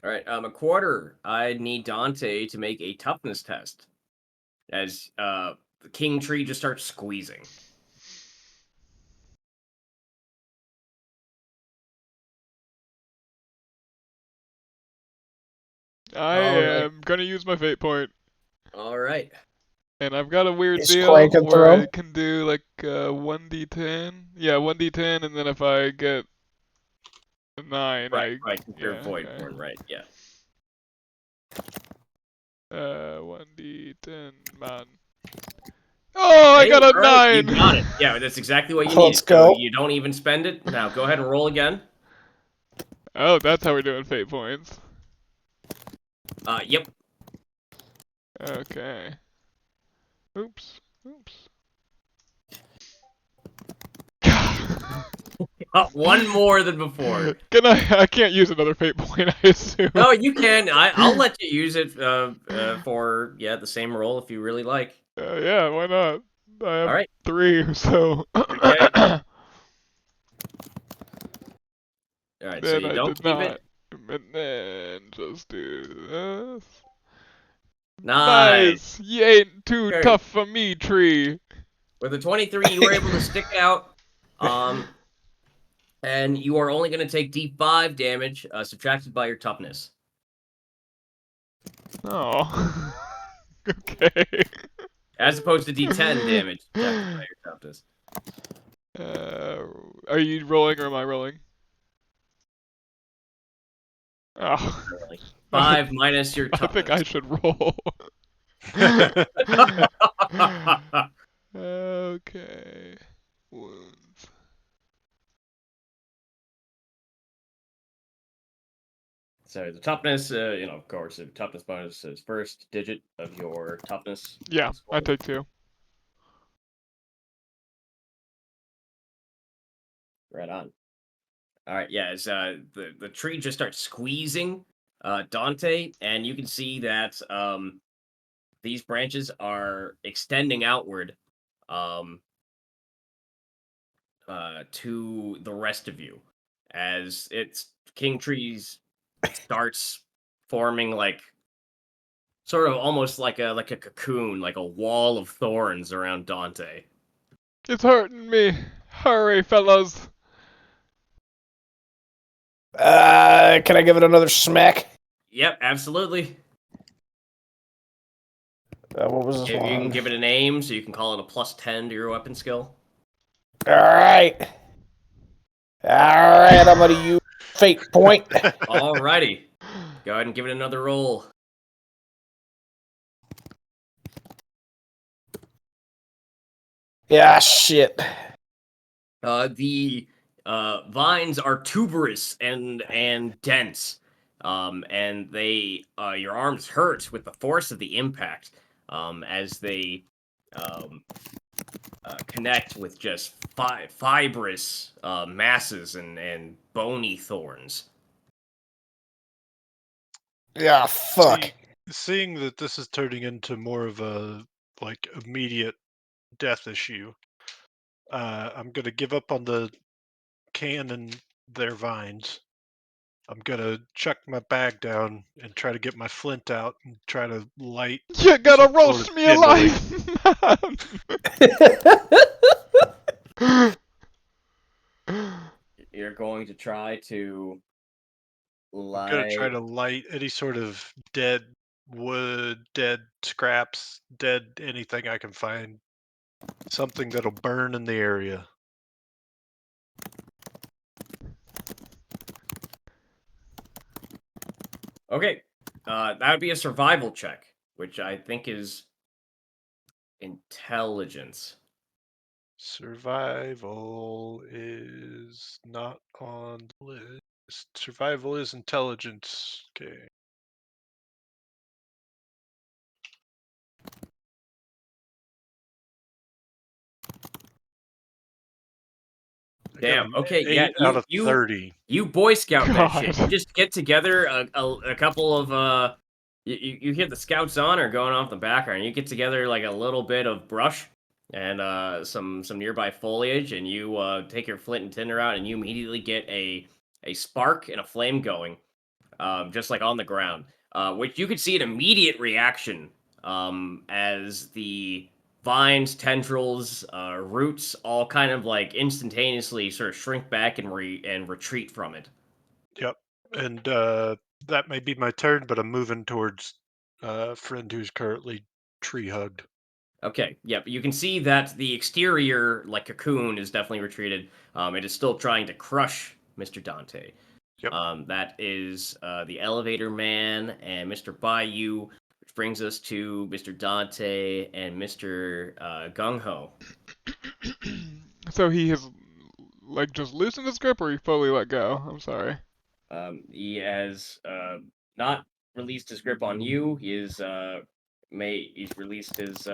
All right, a quarter. I need Dante to make a toughness test as the king tree just starts squeezing. I Alright. am gonna use my fate point, All right. and I've got a weird He's deal cranking where I through. can do like 1d10. Yeah, 1d10, and then if I get a 9, Right. Your yeah, void okay. born. Right. Yeah. 1d10, man. Oh, I Hey, got a all right, you 9! got it. Yeah, that's exactly what you Let's needed. So go. you don't even spend it. Now go ahead and roll again. Oh, that's how we're doing fate points. Yep. Okay. Oops. One more than before. Can I can't use another fate point, I assume. No, you can. I'll let you use it for the same roll if you really like. Yeah, why not? I have All right. 3, so. Okay. All right. So Then you I don't did keep not. it. And then just do this. Nice. Nice! You ain't too Okay. tough for me, tree. With a 23, you were able to stick out. And you are only going to take D5 damage subtracted by your toughness. Oh. Okay. As opposed to D10 damage subtracted by your toughness. Are you rolling or am I rolling? Oh. Really. 5 minus your I toughness. think I should roll. Okay. Wounds. So the toughness, of course, the toughness bonus is first digit of your toughness. Yeah, score. I take 2. Right on. All right, yeah, as the tree just starts squeezing Dante, and you can see that these branches are extending outward to the rest of you as King Trees starts forming like sort of almost like a cocoon, like a wall of thorns around Dante. It's hurting me. Hurry, fellas. Can I give it another smack? Yep, absolutely. What was this You can one? give it a name, so you can call it a +10 to your weapon skill. All right. I'm gonna use fate point. Alrighty. Go ahead and give it another roll. Yeah, shit. The vines are tuberous and dense, and they your arms hurt with the force of the impact as they connect with just fibrous masses and bony thorns. Yeah, fuck. Seeing that this is turning into more of a like immediate death issue, I'm gonna give up on the can and their vines. I'm gonna chuck my bag down and try to get my flint out and try to light You gotta some sort roast of me kindling. alive, You're going to try to I'm gonna try light. to light any sort of dead wood, dead scraps, dead anything I can find. Something that'll burn in the area. Okay, that would be a survival check, which I think is intelligence. Survival is not on the list. Survival is intelligence. Okay. I got Damn. an Okay. Yeah. 8 out of 30. You Boy Scout that shit. You God. just get together a couple of you hear the scouts on or going off the background. You get together like a little bit of brush and some nearby foliage, and you take your flint and tinder out, and you immediately get a spark and a flame going, just like on the ground. Which you could see an immediate reaction as the vines, tendrils, roots all kind of like instantaneously sort of shrink back and retreat from it. Yep. And that may be my turn, but I'm moving towards a friend who's currently tree hugged. Okay, yep. You can see that the exterior, like cocoon, is definitely retreated. It is still trying to crush Mr. Dante. Yep. That is the elevator man and Mr. Bayou, which brings us to Mr. Dante and Mr. Gung Ho. So he has, like, just loosened his grip, or he fully let go? I'm sorry. He has not released his grip on you. He's released his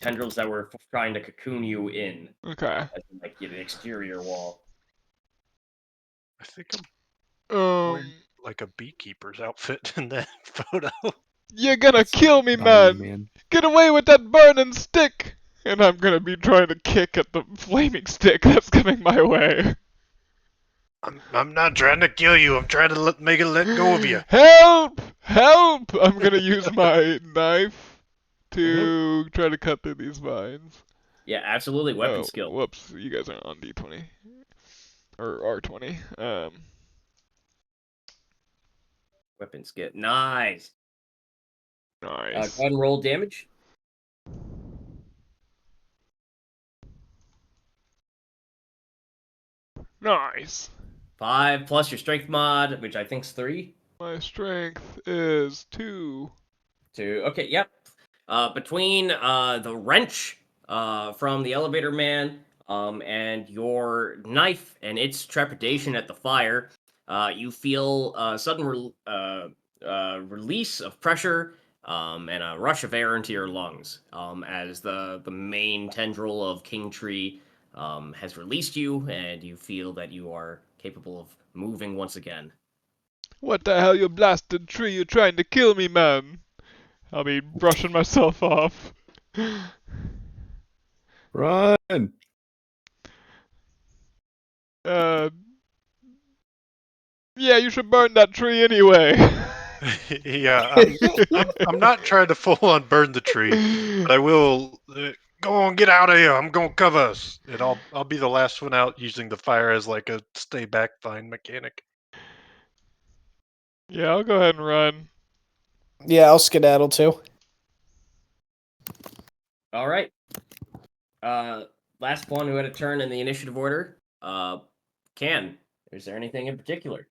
tendrils that were trying to cocoon you in, Okay. as in, like the exterior wall. I think I'm wearing Um, like a beekeeper's outfit in that photo. you're gonna That's kill me, funny, man! Get away with that burning stick! And I'm gonna be trying to kick at the flaming stick that's coming my way. I'm not trying to kill you. I'm trying to make it let go of you. Help! Help! I'm gonna use my knife to try to cut through these vines. Yeah, absolutely. Weapon Oh, skill. whoops. You guys aren't on D20. Or R20. Weapon skill. Nice. Go Nice. ahead and roll damage. Nice. 5 plus your strength mod, which I think's 3. My strength is 2. 2. Okay, yep. Between the wrench from the elevator man and your knife and its trepidation at the fire, you feel a sudden release of pressure and a rush of air into your lungs as the main tendril of King Tree has released you, and you feel that you are capable of moving once again. What the hell, you blasted tree? You trying to kill me, man? I'll be brushing myself off. Run! Uh, yeah, you should burn that tree anyway. Yeah, I'm not trying to full on burn the tree, but I will go on, get out of here. I'm gonna cover us, and I'll be the last one out using the fire as like a stay back fine mechanic. Yeah, I'll go ahead and run. Yeah, I'll skedaddle too. All right. Last one who had a turn in the initiative order. Can. Is there anything in particular?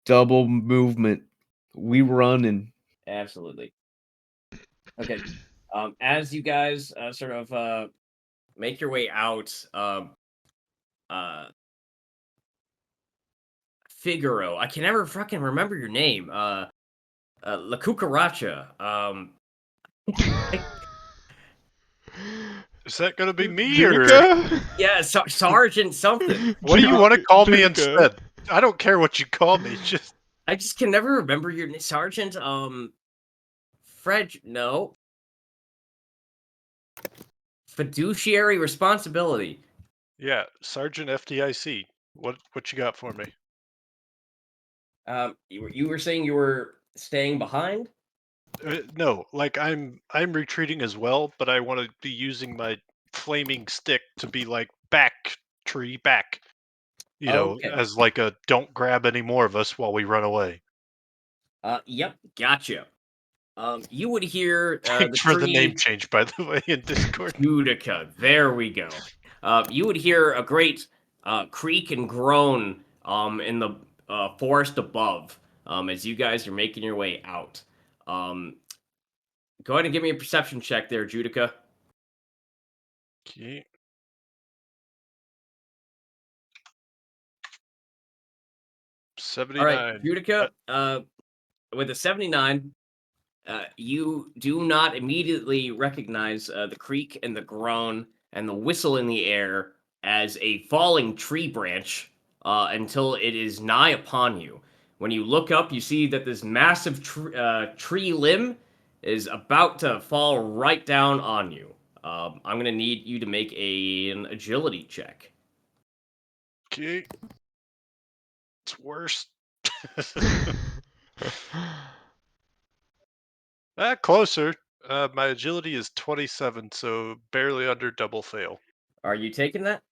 Double movement. We running. Absolutely. Okay. As you guys sort of make your way out, Figaro. I can never fucking remember your name. La Cucaracha. Is that gonna be me or Judica? Yeah, Sergeant something. what do you want to call me Judica. instead? I don't care what you call me. Just I just can never remember your name. Sergeant, Fred, no. Fiduciary responsibility. yeah, Sergeant FDIC. What you got for me? You were saying you were staying behind? No, like I'm retreating as well, but I want to be using my flaming stick to be like back tree back. You know, Okay. as like a don't grab any more of us while we run away. Yep, gotcha. You would hear Thanks the for the name tree change, by the way, in Discord. Utica. There we go. You would hear a great creak and groan in the forest above as you guys are making your way out. Go ahead and give me a perception check there, Judica. Okay. All right, 79. Judica, with a 79, you do not immediately recognize the creak and the groan and the whistle in the air as a falling tree branch until it is nigh upon you. When you look up, you see that this massive tree limb is about to fall right down on you. I'm going to need you to make an agility check. Okay. It's worse. Closer. My agility is 27, so barely under double fail. Are you taking that?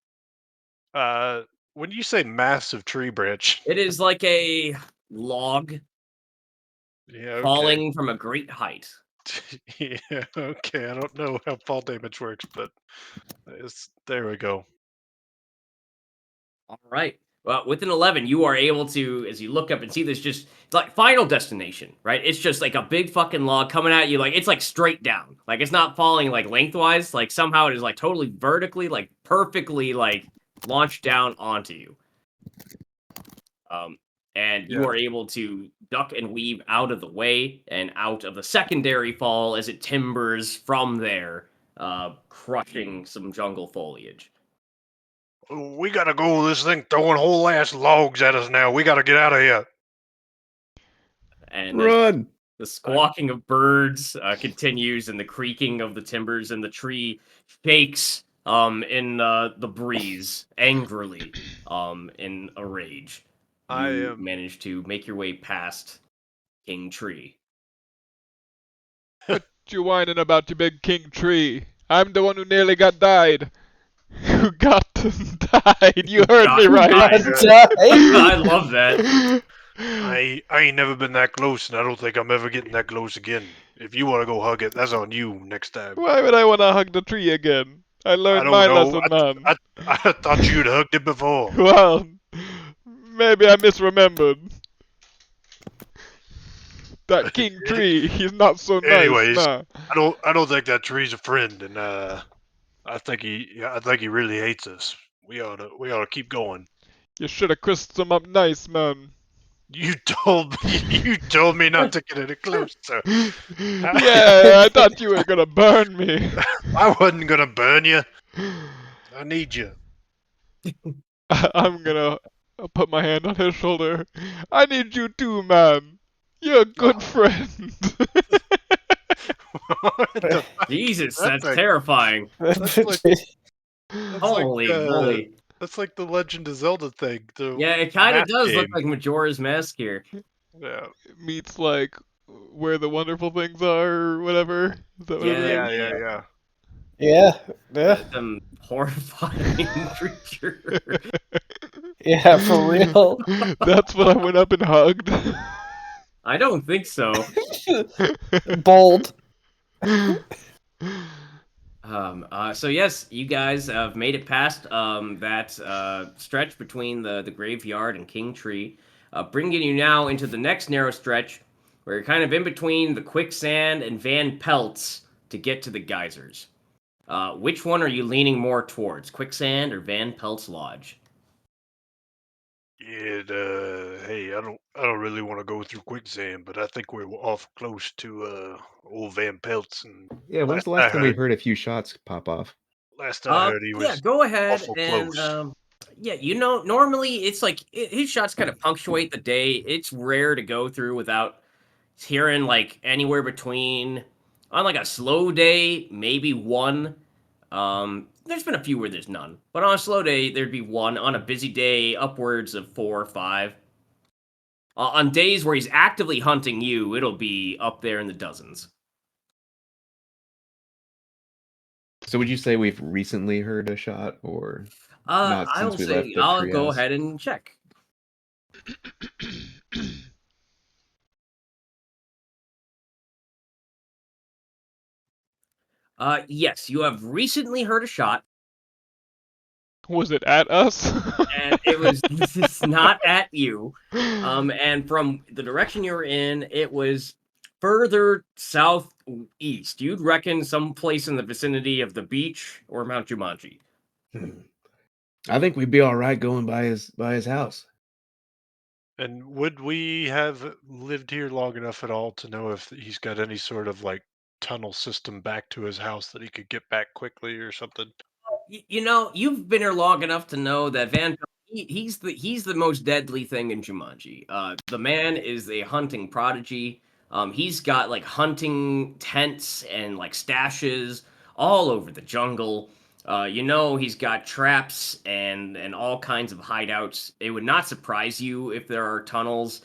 When you say massive tree branch, It is like a log yeah, okay. falling from a great height. Yeah, okay. I don't know how fall damage works, but there we go. All right. Well, with an 11, you are able to, as you look up and see this, just it's like Final Destination, right? It's just like a big fucking log coming at you, like it's like straight down, like it's not falling like lengthwise, like somehow it is like totally vertically, like perfectly like launched down onto you. And you Yeah. are able to duck and weave out of the way and out of the secondary fall as it timbers from there, crushing some jungle foliage. We gotta go. This thing throwing whole ass logs at us now. We gotta get out of here. And as Run! the squawking of birds continues, and the creaking of the timbers, and the tree shakes in the breeze angrily, in a rage. I You am. manage to make your way past King Tree. What you whining about, you big king tree? I'm the one who nearly got died. Who got died? You heard me Got right. died. I love that. I ain't never been that close, and I don't think I'm ever getting that close again. If you want to go hug it, that's on you next time. Why would I want to hug the tree again? I I learned don't my know. lesson, man. I thought you'd hugged it before. Well, maybe I misremembered. That king tree, he's not so nice, Anyways, nah. I don't think that tree's a friend, and I think he really hates us. We ought to keep going. You should have crisped him up nice, man. You told me not to get any closer. Yeah, I thought you were gonna burn me. I wasn't gonna burn you. I need you. I'm gonna put my hand on his shoulder. I need you too, man. You're a good friend. What the fuck? Jesus, That's that's a- terrifying. That's like Holy moly. that's like the Legend of Zelda thing. Yeah, it kind of math does look game. like Majora's Mask here. Yeah. Meets like where the wonderful things are, or whatever. Is that what it Yeah, is? Yeah. Yeah. Some horrifying creature. Yeah, for real. That's what I went up and hugged. I don't think so. Bold. So yes, you guys have made it past that stretch between the graveyard and King Tree, bringing you now into the next narrow stretch where you're kind of in between the quicksand and Van Pelt's to get to the geysers. Which one are you leaning more towards, quicksand or Van Pelt's Lodge? Yeah, hey, I don't really want to go through quicksand, but I think we're off close to old Van Pelt's, and Yeah, when's the I last time we heard heard a few shots pop off? he Yeah, was go ahead awful and close. yeah, normally it's like his shots kind of punctuate the day. It's rare to go through without hearing like anywhere between on like a slow day, maybe one. There's been a few where there's none, but on a slow day there'd be one. On a busy day, upwards of 4 or 5. On days where he's actively hunting you, it'll be up there in the dozens. So would you say we've recently heard a shot, or not I since will we say left the I'll go treehouse? ahead and check. Yes, you have recently heard a shot, Was it at us? and it's not at you. And from the direction you were in, it was further southeast. You'd reckon someplace in the vicinity of the beach or Mount Jumanji. I think we'd be all right going by his house. And would we have lived here long enough at all to know if he's got any sort of like tunnel system back to his house that he could get back quickly or something? You've been here long enough to know that he's the most deadly thing in Jumanji. The man is a hunting prodigy. He's got like hunting tents and like stashes all over the jungle. He's got traps and all kinds of hideouts. It would not surprise you if there are tunnels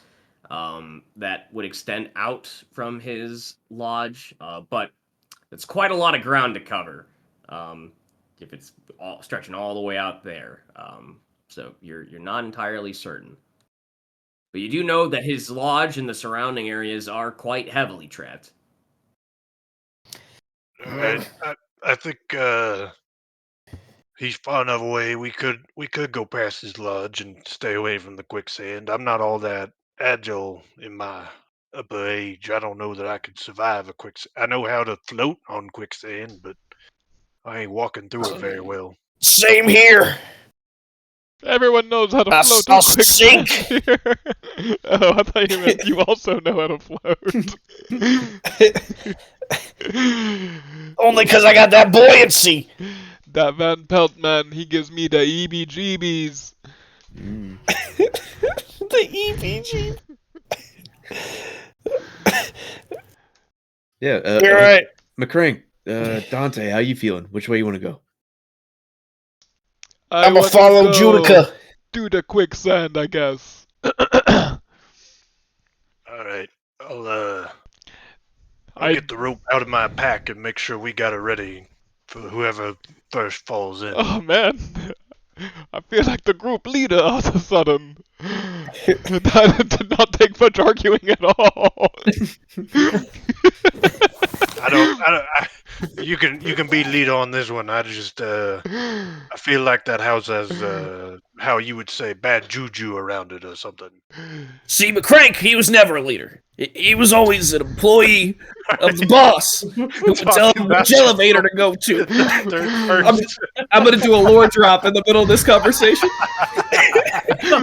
that would extend out from his lodge, but it's quite a lot of ground to cover. If it's all stretching all the way out there. So you're not entirely certain. But you do know that his lodge and the surrounding areas are quite heavily trapped. All right, I think he's far enough away. We could go past his lodge and stay away from the quicksand. I'm not all that agile in my upper age. I don't know that I could survive a quicksand. I know how to float on quicksand, but I ain't walking through it very well. Same here. Everyone knows how to I'll float on quicksand sink. here. Oh, I thought you meant you also know how to float. Only because I got that buoyancy. That Van Pelt man, he gives me the EBGBs. The EPG. Yeah, You're right. McCrank, Dante, how you feeling? Which way you want to go? I'm wanna a follow go Judica. Do the quicksand, I guess. All right, I'll I get the rope out of my pack and make sure we got it ready for whoever first falls in. Oh man, I feel like the group leader all of a sudden. That did not take much arguing at all. You can be lead on this one. I just I feel like that house has how you would say bad juju around it or something. See, McCrank, he was never a leader. He was always an employee of the boss who would tell him which elevator to go to. I'm going to do a lore drop in the middle of this conversation.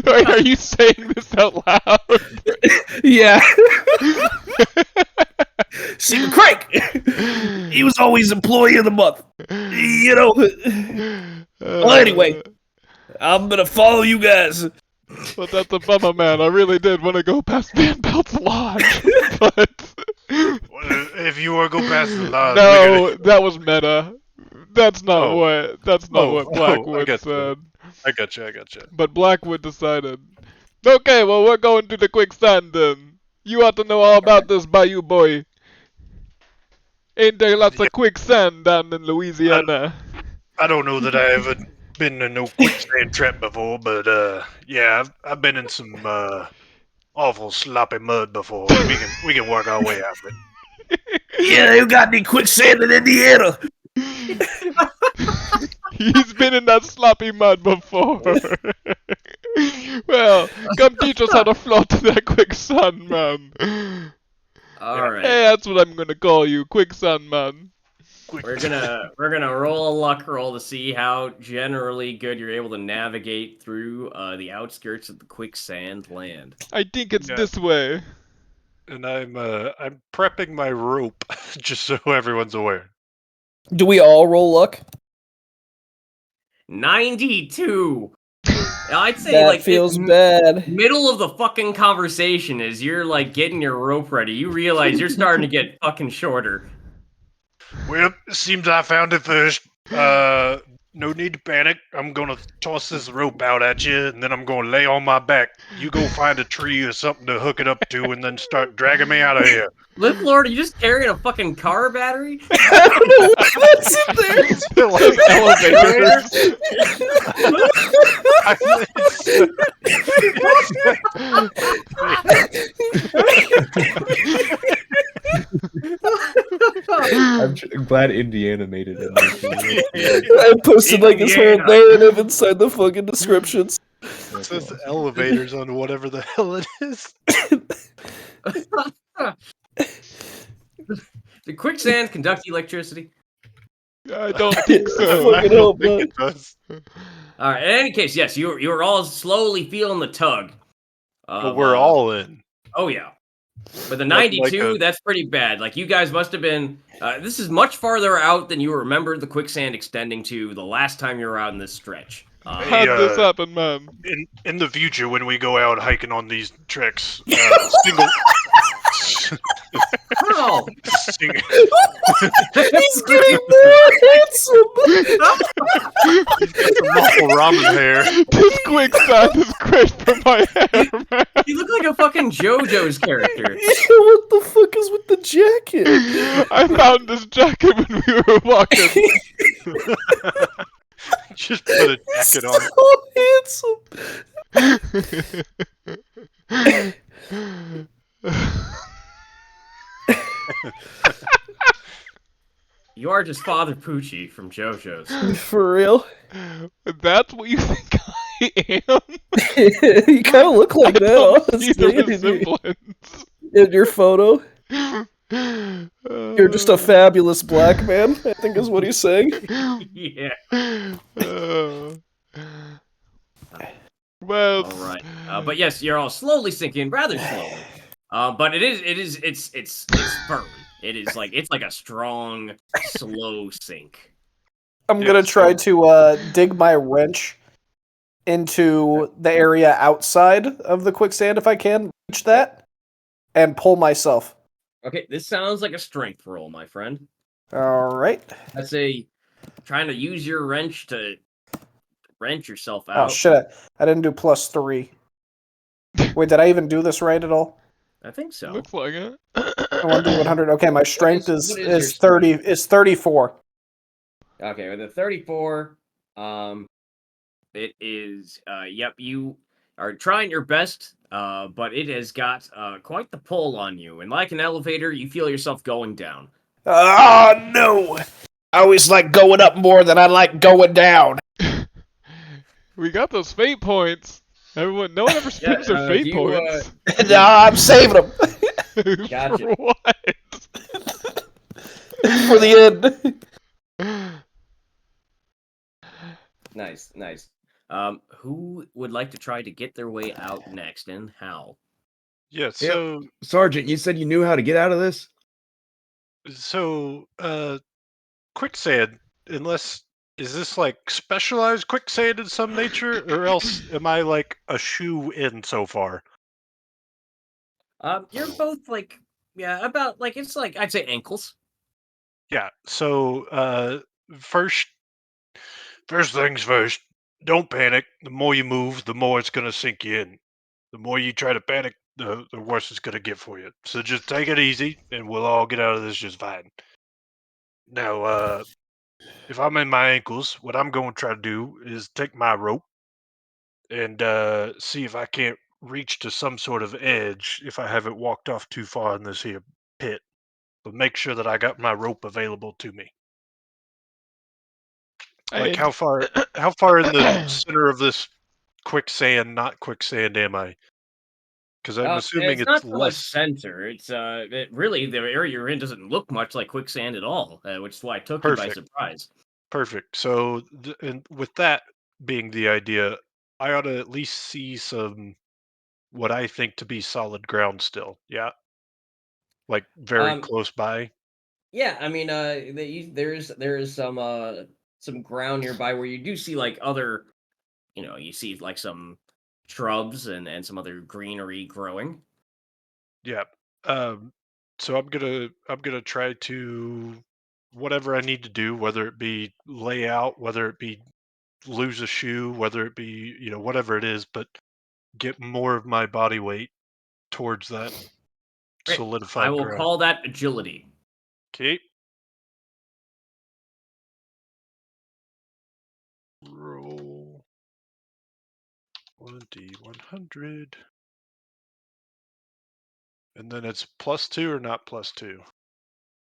Are you saying this out loud? Yeah. See, McCrank, he was always employee of the month. You know. Well, anyway, I'm going to follow you guys. But that's a bummer, man. I really did want to go past Van Pelt's lodge, but If you want to go past the lodge, No, that was meta. That's not Oh. what Blackwood I gotcha. said. I gotcha. But Blackwood decided. Okay, well we're going to the quicksand then. You ought to know all about this bayou boy. Ain't there lots of quicksand down in Louisiana? I don't know that I ever been in no quicksand trap before, but yeah, I've been in some awful sloppy mud before. We can work our way out of it. Yeah, you got any quicksand in Indiana? He's been in that sloppy mud before. Well, come teach us how to float in that quicksand, man. All right. Hey, that's what I'm gonna call you, quicksand man. We're gonna roll a luck roll to see how generally good you're able to navigate through the outskirts of the quicksand land. I think it's Yeah. this way. And I'm prepping my rope just so everyone's aware. Do we all roll luck? 92. I'd say That like feels it's bad. middle of the fucking conversation as you're like getting your rope ready. You realize you're starting to get fucking shorter. Well, seems I found it first. No need to panic. I'm gonna toss this rope out at you, and then I'm gonna lay on my back. You go find a tree or something to hook it up to, and then start dragging me out of here. Live Lord, are you just carrying a fucking car battery? I don't know what's in there. Like Elevators. I'm glad Indiana made it in there. I posted like his whole Indiana. narrative inside the fucking descriptions. It says elevators on whatever the hell it is. Do quicksand conduct electricity? I don't think I so. fucking I don't hope think not. it does. All right. In any case, yes, you were all slowly feeling the tug. But we're all in. Oh yeah. But the Like 92, a- that's pretty bad. Like you guys must have been. This is much farther out than you remember the quicksand extending to the last time you were out in this stretch. How'd this happen, man? In the future, when we go out hiking on these treks, single. How? Sing- He's getting more handsome. He's got some muscle ramen hair. This quicksand is great for my hair, man. You look like a fucking JoJo's character. What the fuck is with the jacket? I found this jacket when we were walking. Just put a jacket on. So handsome. You are just Father Poochie from JoJo's. For real? That's what you think I am? You kind of look like I that, don't see the honestly. resemblance. In your photo. You're just a fabulous black man, I think is what he's saying. Yeah. Well, All right. But yes, you're all slowly sinking, rather slowly. But it's firm. It's like a strong, slow sink. I'm gonna try to dig my wrench into the area outside of the quicksand if I can reach that, and pull myself. Okay, this sounds like a strength roll, my friend. All right. I'd say trying to use your wrench to wrench yourself Oh out. shit! I didn't do +3. Wait, did I even do this right at all? I think so. looks like it. I want to do 100. Okay, my strength what is is your 30. Is 34. Okay, with a 34, it is, yep, you are trying your best, but it has got quite the pull on you. And like an elevator, you feel yourself going down. Oh no! I always like going up more than I like going down. We got those fate points. No one ever spends their fate you, points. Nah, I'm saving them Gotcha. For what? for the end. Nice. Who would like to try to get their way out next, and how? Yeah, so Sergeant, you said you knew how to get out of this? quicksand, unless is this like specialized quicksand in some nature, or else am I like a shoe in so far? You're both like, Yeah, about like it's like I'd say ankles. Yeah. So first things first. Don't panic. The more you move, the more it's gonna sink you in. The more you try to panic, the worse it's gonna get for you. So just take it easy, and we'll all get out of this just fine. Now, if I'm in my ankles, what I'm going to try to do is take my rope and see if I can't reach to some sort of edge if I haven't walked off too far in this here pit. But make sure that I got my rope available to me. Like how far in the center of this quicksand, not quicksand, am I? Because I'm assuming It's it's not so much less center. It's really the area you're in doesn't look much like quicksand at all, which is why it took you by perfect. surprise. Perfect. So, and with that being the idea, I ought to at least see some what I think to be solid ground still. Yeah, like very Um, close by. yeah, I mean, there is some ground nearby where you do see like other, you see like some shrubs and some other greenery growing. Yeah. Um, so I'm gonna try to whatever I need to do, whether it be lay out, whether it be lose a shoe, whether it be whatever it is, but get more of my body weight towards that Great. I solidified will ground. call that agility. Okay. Roll 1d100. And then it's +2 or not +2?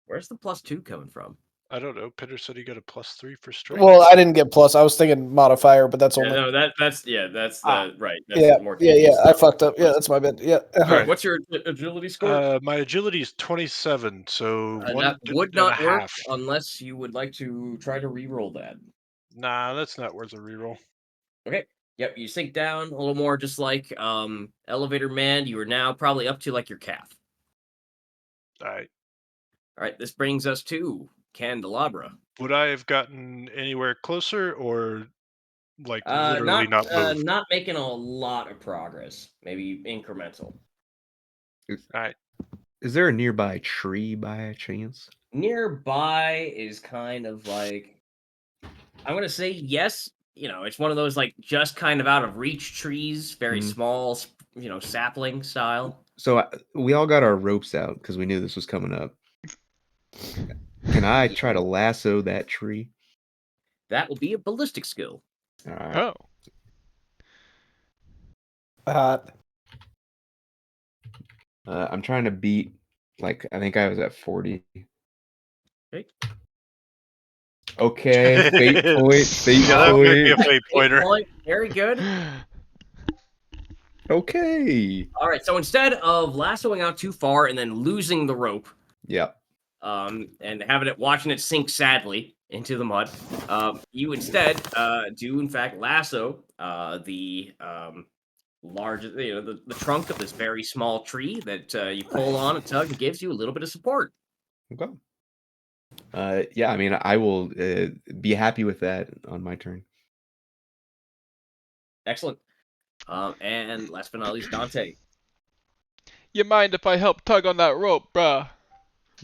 Where's the +2 coming from? I don't know. Peter said he got a +3 for strength. Well, I didn't get plus. I was thinking modifier, but that's Yeah, only. no, that's Ah. the right. That's Yeah, the more yeah, tedious yeah. I stuff. fucked up. Yeah, that's my bad. Yeah. All right, Alright. what's your agility score? My agility is 27, so That one would and a not work half. unless you would like to try to re-roll that. Nah, that's not worth a reroll. Okay. Yep, you sink down a little more, just like Elevator Man. You are now probably up to like your calf. Alright. All right, this brings us to Candelabra. Would I have gotten anywhere closer or like literally Not not moved? not making a lot of progress. Maybe incremental. Alright. Is there a nearby tree by chance? Nearby is kind of like I'm gonna say yes. It's one of those like just kind of out of reach trees, very Mhm. small, sapling style. So we all got our ropes out because we knew this was coming up. Can I try to lasso that tree? That will be a ballistic skill. All right. Oh. Hot. I'm trying to beat, like, I think I was at 40. Okay. Okay, fate point, fate Yeah, that might be a point. fate pointer. Point. Very good. Okay. All right. So instead of lassoing out too far and then losing the rope, Yep. and watching it sink sadly into the mud, you instead do in fact lasso the largest, the trunk of this very small tree that you pull on a tug and gives you a little bit of support. Okay. Yeah, I mean, I will be happy with that on my turn. Excellent. And last but not least, Dante. You mind if I help tug on that rope, bruh?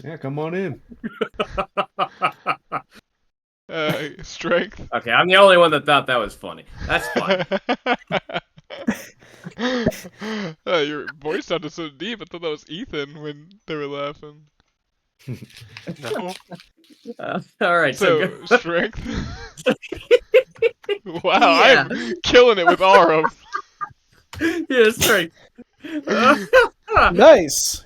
Yeah, come on in. Strength. Okay, I'm the only one that thought that was funny. That's fine. Your voice sounded so deep. I thought that was Ethan when they were laughing. No. All right, So, so strength. Wow, Yeah. I'm killing it with Arum. yeah, sorry. Nice.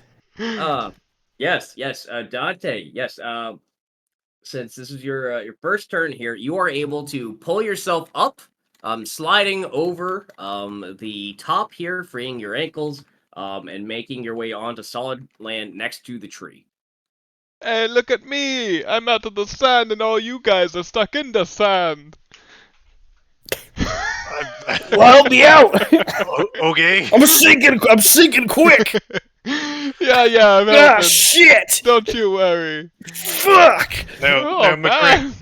Yes, Dante. Yes. Since this is your first turn here, you are able to pull yourself up, sliding over the top here, freeing your ankles, and making your way onto solid land next to the tree. Hey, look at me! I'm out of the sand and all you guys are stuck in the sand. Well, help me out. Okay. I'm sinking quick. yeah, I'm Ah, helping. shit. Don't you worry. Fuck. Now, Oh, McCray, man.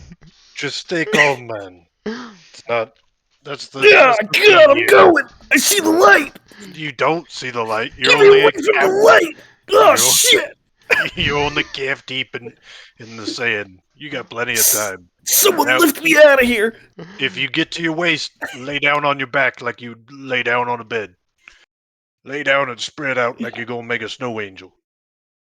just stay calm, man. It's not. That's the. Yeah, that's the God, thing I'm here. going. I see the light. You don't see the light. You're Get me only away at from half. the light. Oh, You're- shit. You're only calf deep in the sand. You got plenty of time. Someone Now- lift me out of here. If you get to your waist, lay down on your back like you lay down on a bed. Lay down and spread out like you're gonna make a snow angel.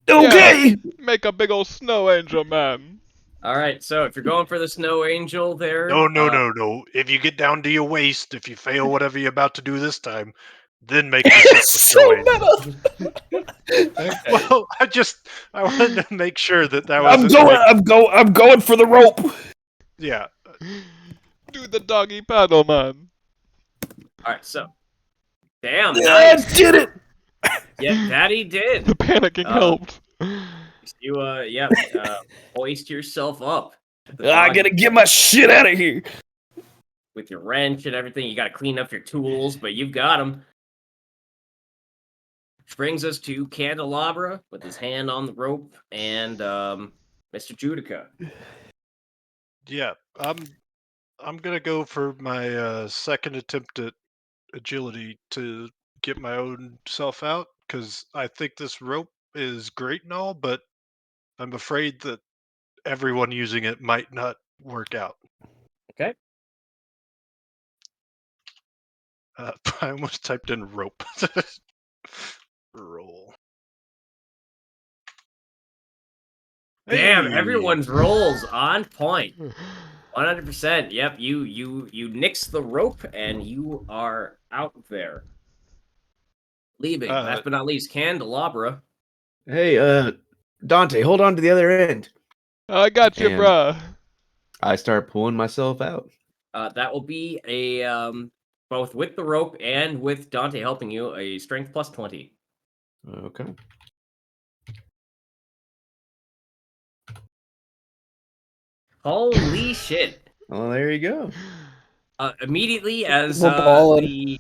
Okay. Make a big old snow angel, man. All right, so if you're going for the snow angel there, No. If you get down to your waist, if you fail whatever you're about to do this time, then make yourself a So snow angel. meta. Well, I wanted to make sure that was. I'm going for the rope. Yeah. Do the doggy paddle, man. all right, so damn, I nice. did it. Yeah, that he did. The panicking helped. You hoist yourself up. The I dog- gotta get my shit out of here. with your wrench and everything. You got to clean up your tools, but you've got them. Which brings us to Candelabra with his hand on the rope and Mr. Judica. Yeah. I'm gonna go for my second attempt at agility to get my own self out, because I think this rope is great and all, but I'm afraid that everyone using it might not work out. Okay. I almost typed in rope. Roll. Damn, Hey! everyone's rolls on point. 100%. Yep, you nix the rope and you are out there. Leaving. Last but not least, Candelabra. Hey, Dante, hold on to the other end. I got you, And- bruh. I start pulling myself out. That will be a both with the rope and with Dante helping you, a strength plus 20. Okay. Holy shit. Well, there you go. Immediately as We're balling. the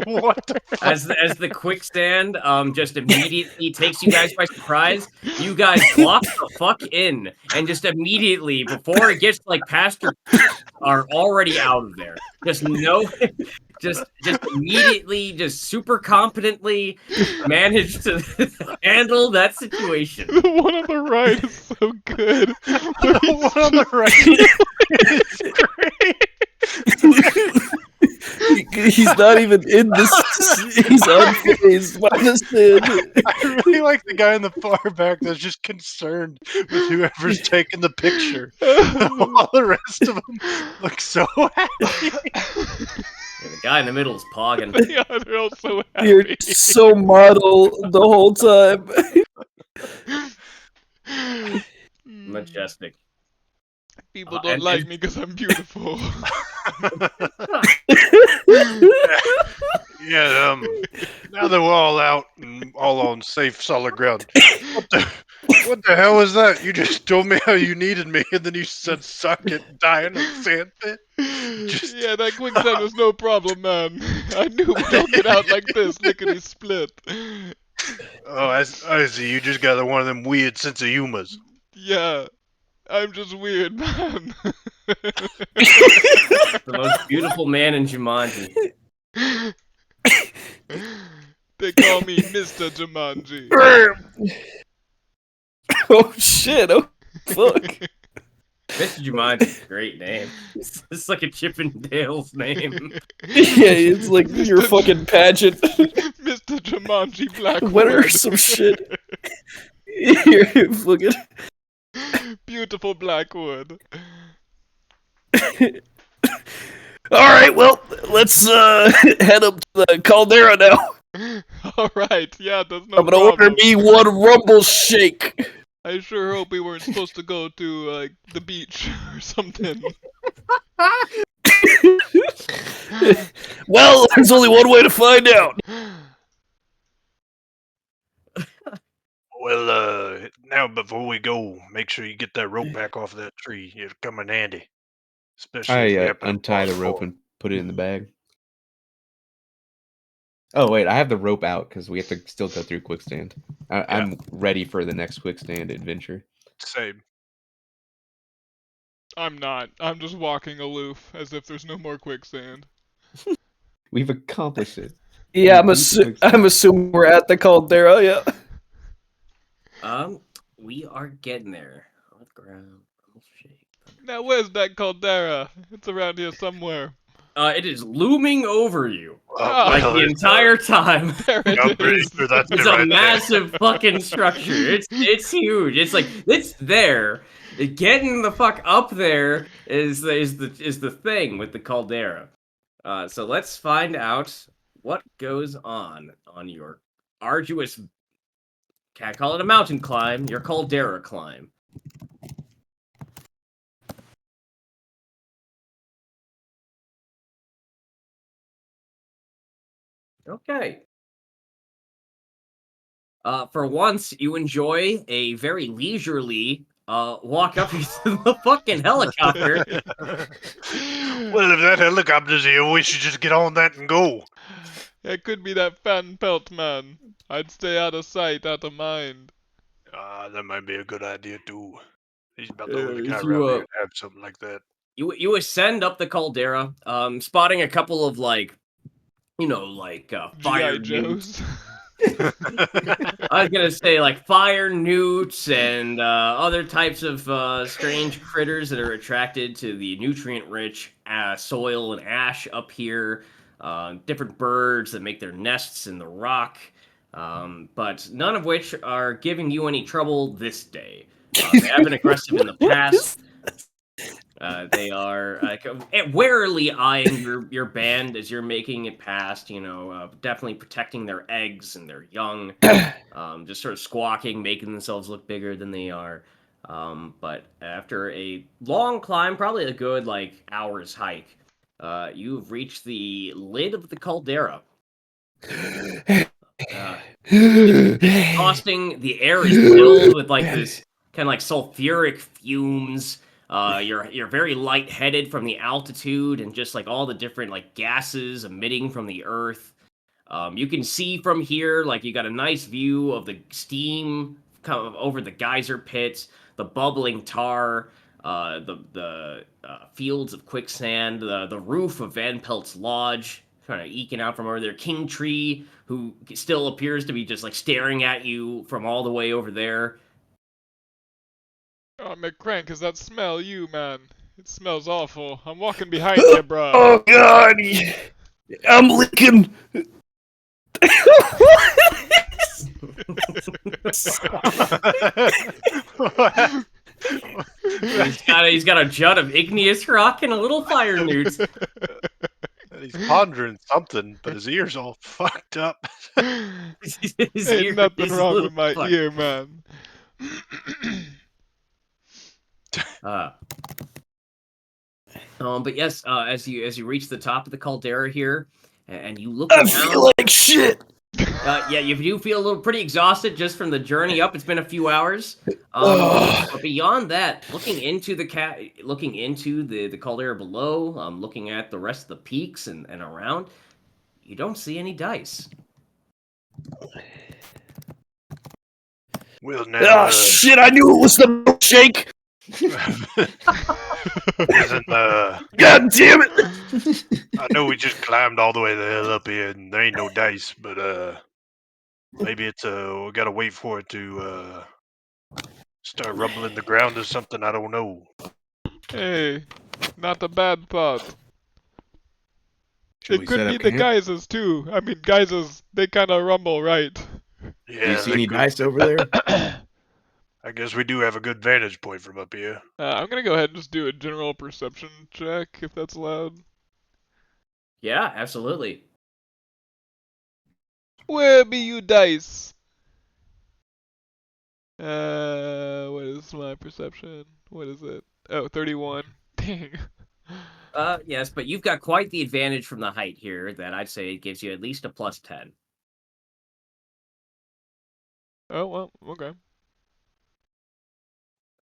What the fuck? as the quicksand just immediately takes you guys by surprise, you guys lock the fuck in and just immediately before it gets like past your are already out of there. Just just immediately, just super competently manage to handle that situation. The one on the right is so good. The one on the right is great. He's not even in this. He's unfazed by the sin. I really like the guy in the far back that's just concerned with whoever's taking the picture. All the rest of them look so happy. And the guy in the middle is pogging. Yeah, they're all so happy. You're so model the whole time. Majestic. People don't and- like and- me because I'm beautiful. Yeah, now that we're all out and all on safe, solid ground, what the hell was that? You just told me how you needed me, and then you said suck it, die in a sand pit? Just- Yeah, that quicksand was no problem, man. I knew we don't get out like this, lickety split. Oh, I see. You just got one of them weird sense of humors. Yeah, I'm just weird, man. The most beautiful man in Jumanji. They call me Mr. Jumanji. Oh shit! Oh fuck! Mr. Jumanji, great name. It's like a Chippendale's name. Yeah, it's like your fucking pageant. Mr. Jumanji Blackwood. Winner or some shit. You're fucking. Beautiful Blackwood. All right, well, let's head up to the caldera now. Alright, yeah, there's no I'm gonna order problem. me one RumbleShake. I sure hope we weren't supposed to go to, like, the beach or something. Well, there's only one way to find out. Well, now before we go, make sure you get that rope back off that tree. It'll come in handy. Especially if we I happen to untie the fall. rope and put it in the bag. Oh wait, I have the rope out because we have to still go through quicksand. I'm ready for the next quicksand adventure. Same. I'm not. I'm just walking aloof as if there's no more quicksand. We've accomplished it. Yeah, I'm assuming we're at the caldera. Yeah. We are getting there. On the ground, RumbleShake. Now where's that caldera? It's around here somewhere. It is looming over you, Oh, like well, the entire time. There it I'm pretty is. sure that's It's it a right there. massive fucking structure. It's huge. It's like it's there. Getting the fuck up there is the thing with the caldera. So let's find out what goes on your arduous. Can't call it a mountain climb. Your caldera climb. Okay. For once, you enjoy a very leisurely walk up to the fucking helicopter. Well, if that helicopter's here, we should just get on that and go. It could be that fan pelt man. I'd stay out of sight, out of mind. That might be a good idea too. He's about the only guy As around you, here to have something like that. you ascend up the caldera, spotting a couple of like fire G.I. newts. Joes. I was gonna say like fire newts and other types of strange critters that are attracted to the nutrient-rich soil and ash up here. Different birds that make their nests in the rock, but none of which are giving you any trouble this day. They have been aggressive in the past. They are warily eyeing your band as you're making it past. Definitely protecting their eggs and their young. Just sort of squawking, making themselves look bigger than they are. But after a long climb, probably a good hour's hike, you've reached the lid of the caldera. Exhausting. The air is filled with this kind of sulfuric fumes. You're very lightheaded from the altitude and just all the different gases emitting from the earth. You can see from here, you got a nice view of the steam over the geyser pits, the bubbling tar, the fields of quicksand, the roof of Van Pelt's lodge, kind of eking out from over there. King Tree, who still appears to be just staring at you from all the way over there. Oh, McCrank, is that smell you, man? It smells awful. I'm walking behind you, bruh. Oh god, I'm leaking. He's got a jut of igneous rock and a little fire newt. He's pondering something, but his ear's all fucked up. Ain't nothing wrong with my ear, man. But yes, as you reach the top of the caldera here, and you look I around, feel like shit. yeah, you do feel a little pretty exhausted just from the journey up. It's been a few hours. But beyond that, looking into the caldera below, looking at the rest of the peaks and around, you don't see any dice. Well, now, shit! I knew it was the milkshake. listen, God damn it! I know we just climbed all the way the hell up here, and there ain't no dice, but maybe it's we gotta wait for it to start rumbling the ground or something. I don't know. Hey, not a bad thought. Should It we could set be up the camp? geysers too. I mean, geysers, they kind of rumble, right? Yeah, Do you see they any could- dice over there? I guess we do have a good vantage point from up here. I'm gonna go ahead and just do a general perception check, if that's allowed. Yeah, absolutely. Where be you dice? What is my perception? What is it? Oh, 31. Dang. Yes, but you've got quite the advantage from the height here. That I'd say it gives you at least a +10. Oh, well, okay.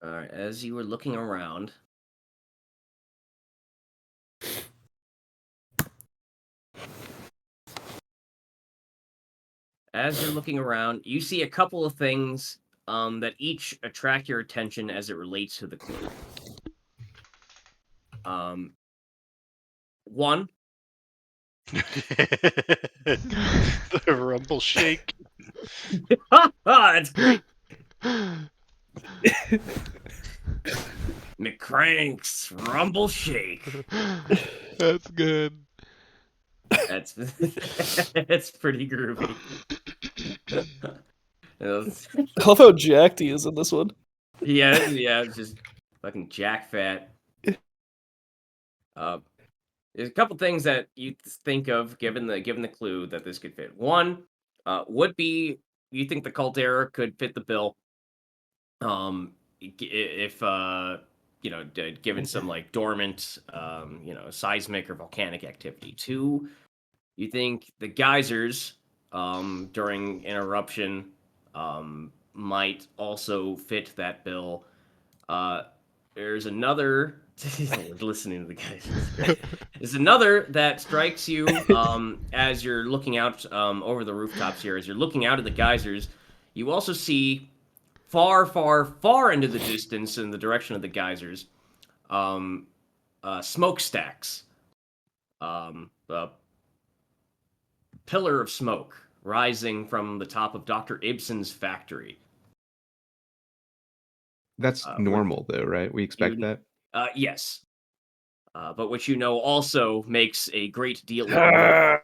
All right, as you were looking around, you see a couple of things that each attract your attention as it relates to the clue. One, The RumbleShake. that's great. McCrank's RumbleShake. That's good. That's that's pretty groovy. I love how jacked he is in this one. Yeah, just fucking jack fat. There's a couple things that you think of given the clue that this could fit. One would be you think the caldera could fit the bill. If given some like dormant, seismic or volcanic activity. Two, you think the geysers during an eruption might also fit that bill. There's another. Listening to the guys. There's another that strikes you as you're looking out over the rooftops here. As you're looking out at the geysers, you also see far, far, far into the distance in the direction of the geysers, smokestacks. A pillar of smoke rising from the top of Dr. Ibsen's factory. That's normal, though, right? We expect that. Yes. But which also makes a great deal of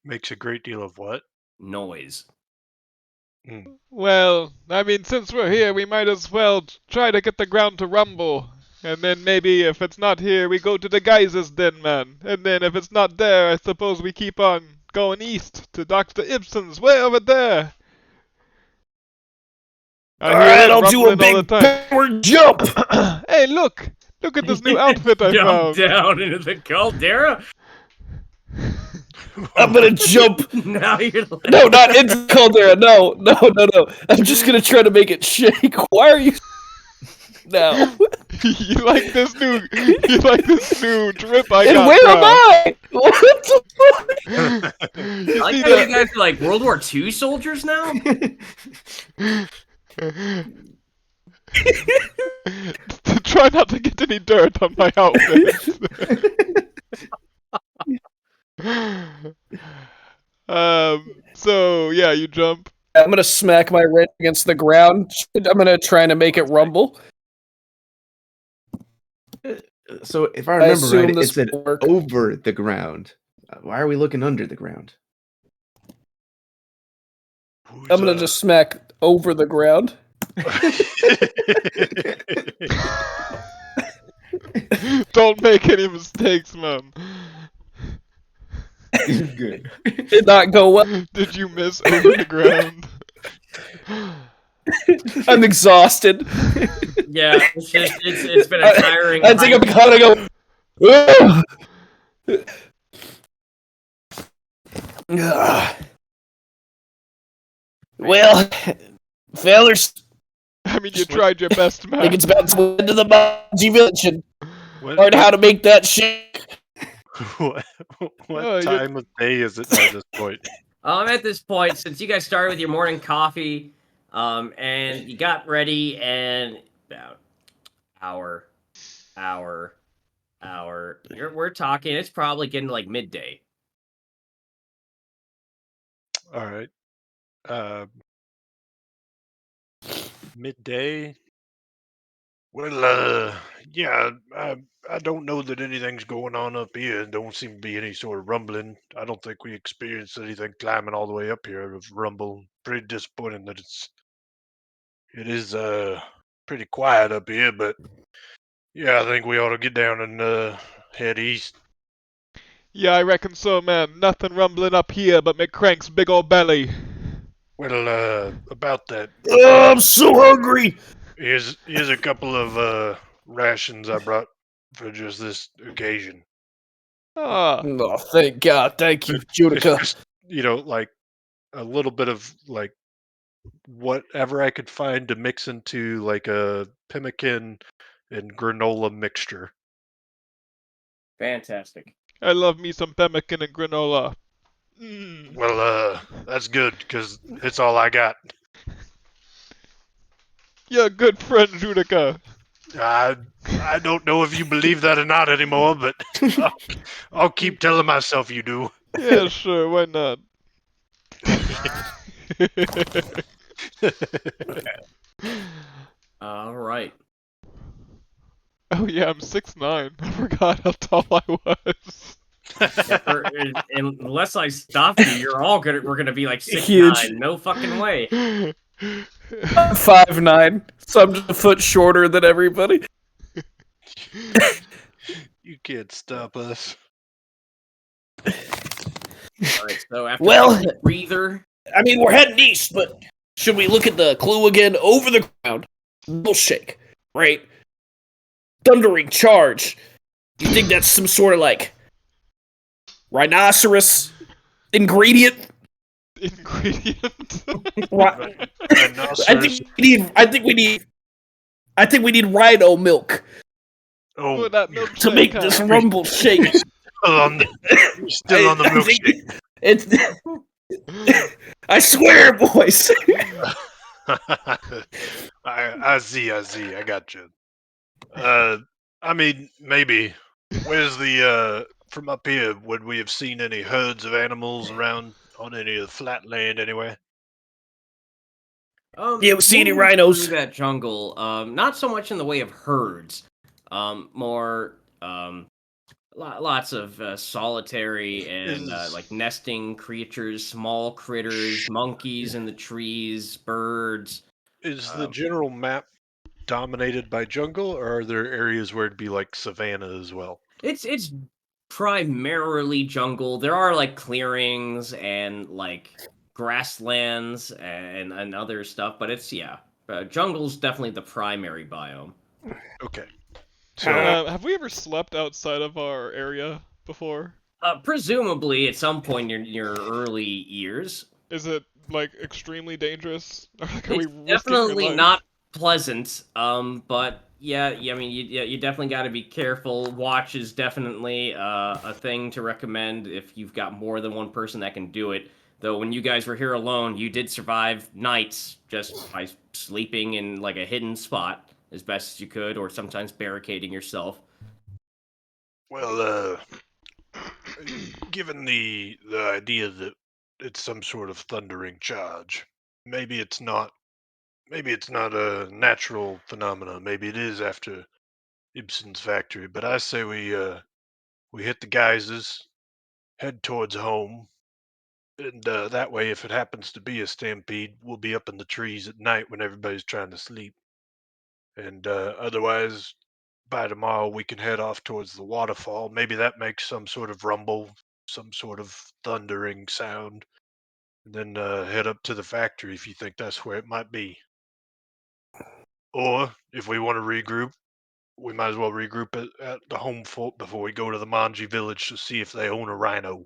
Makes a great deal of what? noise. Well, I mean, since we're here, we might as well try to get the ground to rumble. And then maybe if it's not here, we go to the geysers then, man. And then if it's not there, I suppose we keep on going east to Dr. Ibsen's way over there. Alright, I'll do a big backward jump! Hey, look! Look at this new outfit I Jump found! down into the caldera? I'm gonna jump! Now you're like... No, not into the caldera, no. I'm just gonna try to make it shake. Why are you... No. You like this new drip I And got where now. am I? What the fuck? I like how you guys are like World War II soldiers now? Try not to get any dirt on my outfit. So yeah, you jump. I'm gonna smack my wrench against the ground. I'm gonna try to make it rumble. So if I remember assume right, this it said will work. over the ground. Why are we looking under the ground? I'm gonna just smack over the ground. Don't make any mistakes, man. Good. Did not go well. Did you miss over the ground? I'm exhausted. Yeah, it's been a tiring... I think I'm gonna go... Ugh. Ugh. Well, fellas, I mean, you tried your best, I man. think it's about to end of the Manji village and What, learn how to make that shit. what Oh, time of day is it at this point? At this point, since you guys started with your morning coffee, and you got ready, and about hour, we're talking. It's probably getting like midday. All right. Midday. Well, yeah, I don't know that anything's going on up here. Don't seem to be any sort of rumbling. I don't think we experienced anything climbing all the way up here of rumble. Pretty disappointing that it is pretty quiet up here, but yeah, I think we ought to get down and head east. Yeah, I reckon so, man. Nothing rumbling up here but McCrank's big old belly. Well, about that, Oh, I'm so hungry. here's a couple of rations I brought for just this occasion. Ah, Oh, thank God. Thank you, It's Judica. just, like a little bit of like whatever I could find to mix into like a pemmican and granola mixture. Fantastic. I love me some pemmican and granola. Mm. Well, that's good because it's all I got. You're a good friend, Judica. I don't know if you believe that or not anymore, but I'll keep telling myself you do. Yeah, sure, why not? All right. Oh yeah, I'm 6'9". I forgot how tall I was. Unless I stop you, we're gonna be like 6'9". Huge. No fucking way. I'm 5'9", so I'm just a foot shorter than everybody. You can't stop us. All right. So after Well- taking a breather, I mean, we're heading east, but should we look at the clue again? Over the ground. RumbleShake, right? Thundering charge. You think that's some sort of like rhinoceros ingredient? Ingredient. Rhinoceros. I think we need rhino milk Oh, Put that you're milkshake to make out. this RumbleShake. still on the milkshake. It's. I swear, boys. I see. I got you. I mean, maybe. Where's the from up here? Would we have seen any herds of animals around on any of the flat land anywhere? Yeah, we see any moving rhinos? through that jungle? Not so much in the way of herds. More lots of solitary and like nesting creatures, small critters, monkeys in the trees, birds. Is the general map dominated by jungle, or are there areas where it'd be like savanna as well? It's primarily jungle. There are like clearings and like grasslands and other stuff, but it's jungle's definitely the primary biome. Okay. So Have we ever slept outside of our area before? Presumably at some point in your early years. Is it like extremely dangerous? Like, are we It's risking definitely our life? not pleasant. But yeah, I mean, you definitely got to be careful. Watch is definitely a thing to recommend if you've got more than one person that can do it. Though when you guys were here alone, you did survive nights just by sleeping in like a hidden spot as best as you could, or sometimes barricading yourself. well, given the idea that it's some sort of thundering charge, maybe it's not a natural phenomena. Maybe it is after Ibsen's factory. But I say we hit the geysers, head towards home, and that way, if it happens to be a stampede, we'll be up in the trees at night when everybody's trying to sleep. And otherwise, by tomorrow, we can head off towards the waterfall. Maybe that makes some sort of rumble, some sort of thundering sound. And then head up to the factory if you think that's where it might be. Or if we want to regroup, we might as well regroup at the home fort before we go to the Manji village to see if they own a rhino.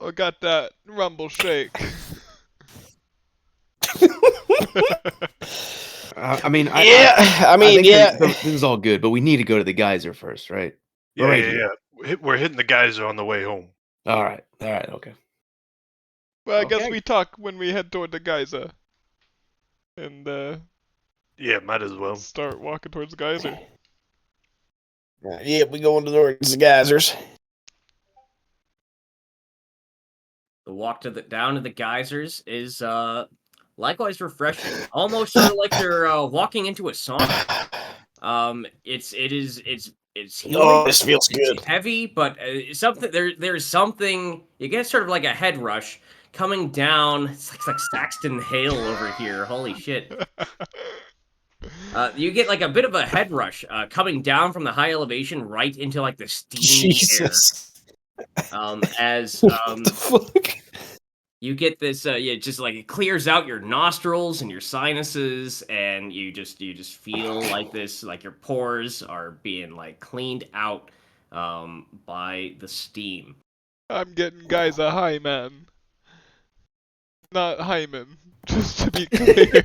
I got that RumbleShake. I mean, I think this is all good, but we need to go to the geyser first, right? Yeah, Right yeah, here. yeah. We're hitting the geyser on the way home. All right, okay. Well, I guess Okay. we talk when we head toward the geyser. And Yeah, might as well. start walking towards the geyser. Yeah, we go into the geysers. The walk down to the geysers is likewise refreshing, almost sort of like you're walking into a sauna. It's humid. Oh, this feels It's good. heavy, but there's something you get sort of like a head rush coming down. It's like Saxton Hale over here. Holy shit! You get like a bit of a head rush coming down from the high elevation right into like the steamy Jesus. air. As What the fuck? you get this, just like it clears out your nostrils and your sinuses, and you just feel like this, like your pores are being like cleaned out by the steam. I'm getting geyser high, man. Not Hyman, just to be clear.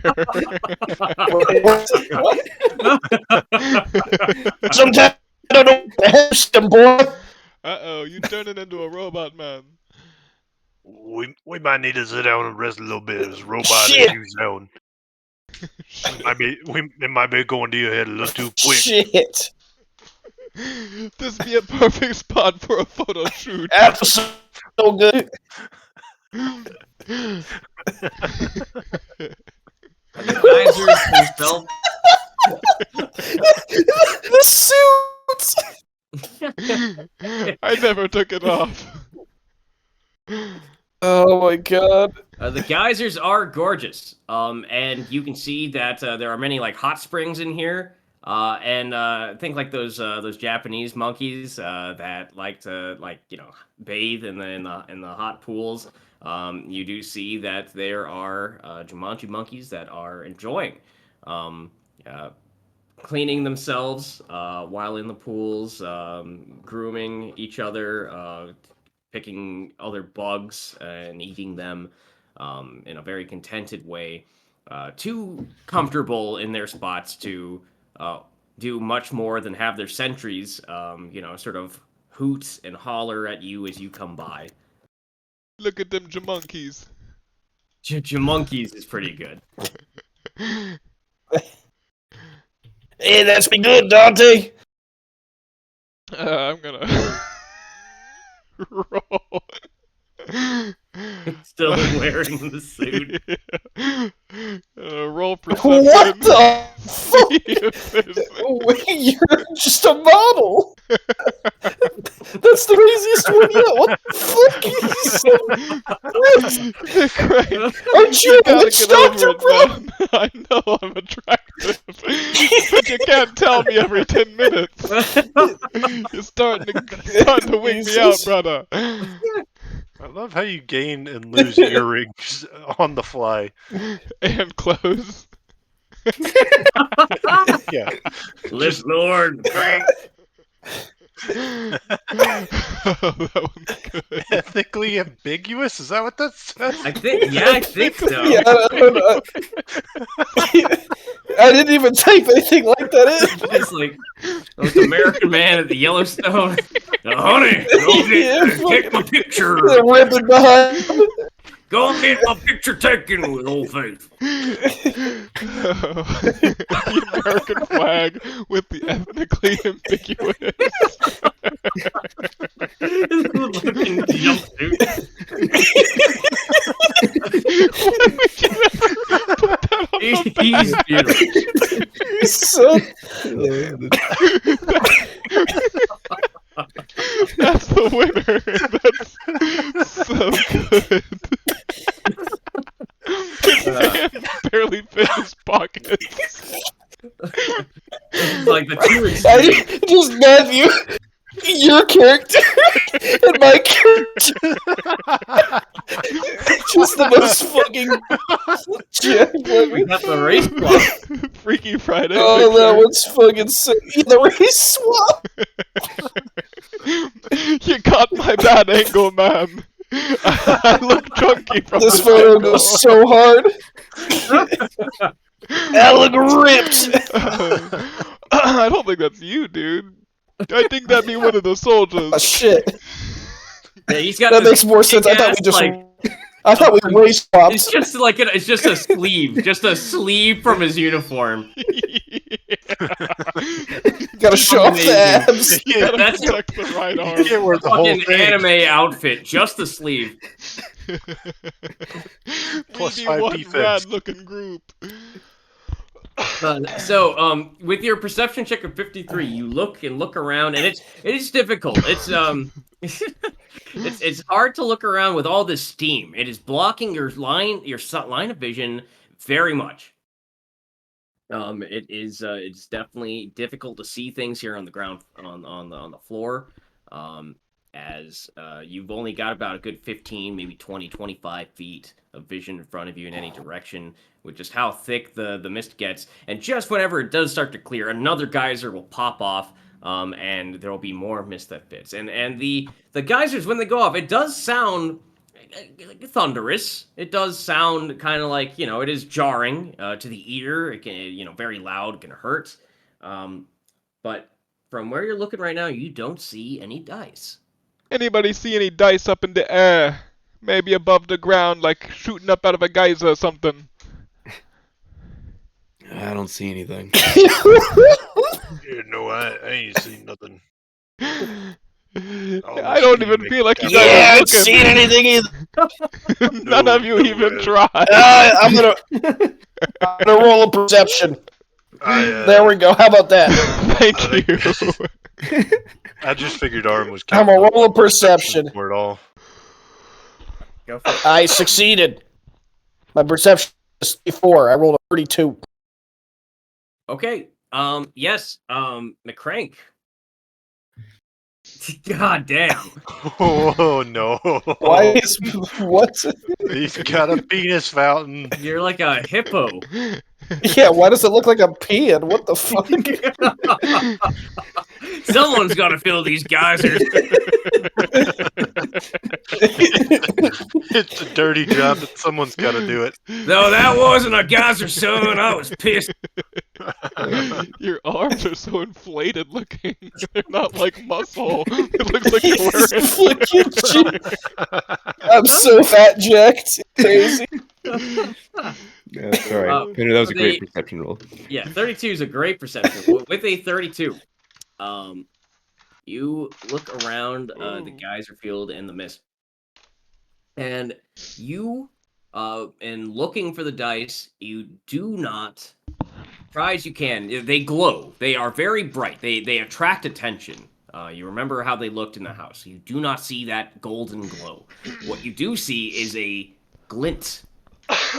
Sometimes I don't know what the hell's them, boy. Uh-oh, you turning into a robot, man. We might need to sit down and rest a little bit as robot Shit. as you sound. It might be going to your head a little too quick. Shit. This be a perfect spot for a photo shoot. Episode so good. The geysers themselves. The suits. I never took it off. Oh my god. The geysers are gorgeous, and you can see that there are many like hot springs in here, and think like those Japanese monkeys that like to bathe in the hot pools. You do see that there are Jumanji monkeys that are enjoying um, cleaning themselves while in the pools, grooming each other, picking other bugs and eating them in a very contented way. Too comfortable in their spots to do much more than have their sentries, sort of hoot and holler at you as you come by. Look at them jamonkeys. Monkeys is pretty good. Hey, that's me good, Dante. I'm gonna roll. Still wearing the suit. Roll perception. What the fuck? See if there's- You're just a model. That's the craziest one yet. What the fuck? Craig, Aren't you a gotta witch get doctor, over it, bro? man. I know I'm attractive, but you can't tell me every 10 minutes. You're starting to wig me out, Jesus. brother. I love how you gain and lose earrings on the fly. And clothes. Yeah. Lift Lord. Oh, that one's good. Ethnically ambiguous? Is that what that says? I think so. Yeah, I don't know. I didn't even type anything like that in. It's like those American man at the Yellowstone. Honey, go take my picture. The ribbon behind. Go get my picture taken with Old Faith. The American flag with the ethnically ambiguous. Looking jumpsuit. Why would you never put that on the He's back? beautiful. So, That's the winner. That's so good. His hand barely fit his pockets. Like the two I just Matthew, your character and my character. Just the most fucking jacked We got the race block. Freaky Friday. Oh, picture. that one's fucking sick. Yeah, the race swap. You got my bad angle, man. I look chunky from This this photo angle. goes so hard. I look ripped. I don't think that's you, dude. I think that'd be one of the soldiers. Oh, shit. Yeah, he's got That this makes more sense. I thought we big-ass, just. like, I thought we race swapped. it's just like it's just a sleeve, from his uniform. Gotta show off the Amazing. abs. You gotta That's protect the right arm. You can't wear the whole Fucking thing. anime outfit, just the sleeve. Plus We be 5 one defense. rad-looking group. So, with your perception check of 53, you look around, and it is difficult. It's it's hard to look around with all this steam. It is blocking your line of vision very much. It's definitely difficult to see things here on the ground on the floor. As you've only got about a good 15, maybe 20, 25 feet of vision in front of you in any direction, with just how thick the mist gets. And just whenever it does start to clear, another geyser will pop off, and there will be more mist that fits. And the geysers, when they go off, it does sound thunderous. It does sound kind of like, it is jarring to the ear. It can, very loud, can hurt. But from where you're looking right now, you don't see any dice. Anybody see any dice up in the air? Maybe above the ground, like shooting up out of a geyser or something. I don't see anything. Yeah, no, I ain't seen nothing. I don't even feel like you guys Yeah, I are haven't looking. seen anything either. None of you even tried. I'm gonna roll a perception. There we go. How about that? Thank I you. I just figured Arm was I'm counting. gonna roll a perception. For it all. Go for it. I succeeded. My perception is 4. I rolled a 32. Okay. Yes. McCrank. God damn. Oh no! Why is what? He's got a penis fountain. You're like a hippo. Yeah, why does it look like I'm peeing? What the fuck? Someone's got to fill these geysers. It's a dirty job, but someone's got to do it. No, that wasn't a geyser, son. I was pissed. Your arms are so inflated looking. They're not like muscle. It looks like you're wearing. I'm so fat jacked. Crazy. Yeah, sorry. Peter, that was a great perception roll. Yeah, 32 is a great perception. With a 32, you look around the geyser field in the mist, and you, in looking for the dice, you do not try as you can. They glow. They are very bright. They attract attention. You remember how they looked in the house. You do not see that golden glow. What you do see is a glint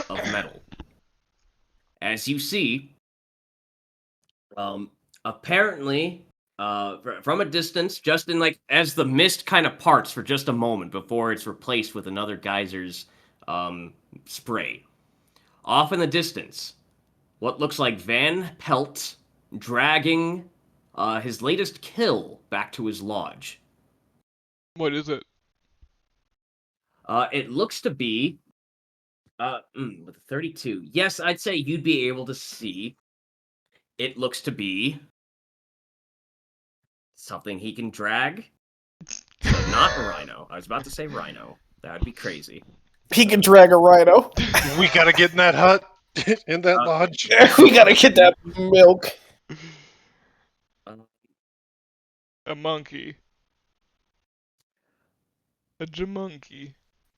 of metal. As you see, apparently, from a distance, just in like as the mist kind of parts for just a moment before it's replaced with another geyser's spray. Off in the distance, what looks like Van Pelt dragging his latest kill back to his lodge. What is it? It looks to be with a 32. Yes, I'd say you'd be able to see. It looks to be something he can drag. Not a rhino. I was about to say rhino. That'd be crazy. He can drag a rhino. We gotta get in that hut, in that lodge. We gotta get that milk. A monkey. A jamonkey.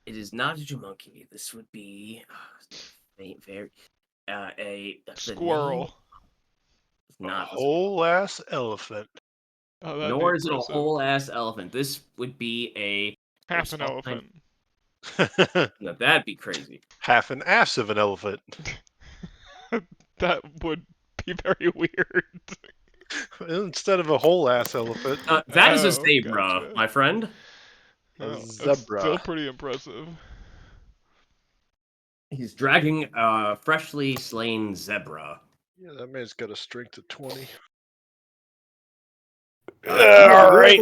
It is not a jamonkey. This would be very a Squirrel. Not a whole ass elephant. Oh, nor is it a whole ass elephant. This would be a half an elephant. No, that'd be crazy. Half an ass of an elephant. That would be very weird. Instead of a whole ass elephant. That is a zebra, gotcha. My friend. A zebra. Still pretty impressive. He's dragging a freshly slain zebra. Yeah, that man's got a strength of 20. All right,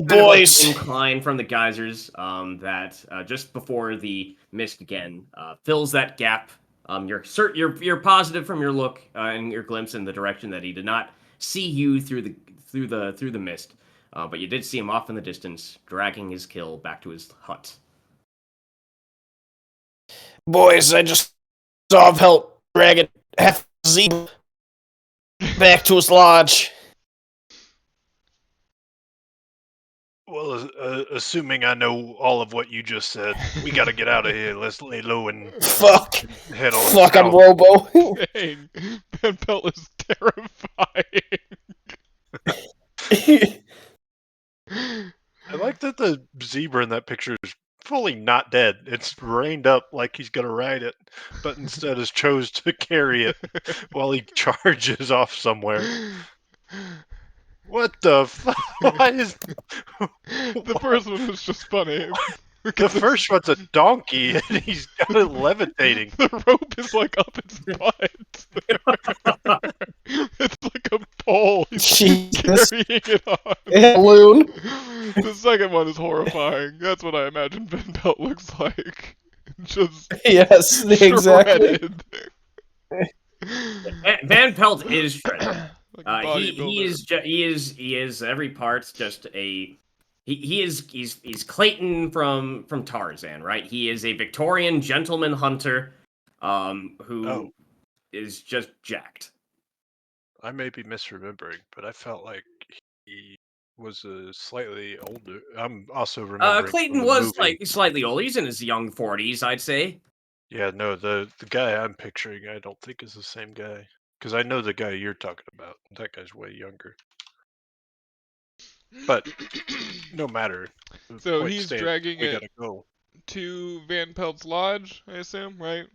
boys. Incline from the geysers that just before the mist again fills that gap. You're positive from your look and your glimpse in the direction that he did not see you through the mist, but you did see him off in the distance, dragging his kill back to his hut. Boys, I just saw help dragging half zebra back to his lodge. Well, assuming I know all of what you just said, we gotta get out of here. Let's lay low and head on. Fuck, I'm Robo. Dang, Van Pelt is terrifying. I like that the zebra in that picture is fully not dead. It's reined up like he's gonna ride it, but instead has chose to carry it while he charges off somewhere. What the fuck? Why is... The first one was just funny. The first one's a donkey, and he's got it levitating. The rope is like up its butt. It's like a pole. He's carrying it on. Balloon. The second one is horrifying. That's what I imagine Van Pelt looks like. Just yes, exactly. Van Pelt is shredded. He is every part's just a he's Clayton from Tarzan, right? He is a Victorian gentleman hunter who is just jacked. I may be misremembering, but I felt like he was slightly older. I'm also remembering from Clayton the was movie. like slightly older. He's in his young 40s, I'd say. Yeah, no, the guy I'm picturing, I don't think is the same guy. Because I know the guy you're talking about. That guy's way younger. But no matter. The So point he's stands, dragging we it gotta go. to Van Pelt's lodge, I assume, right?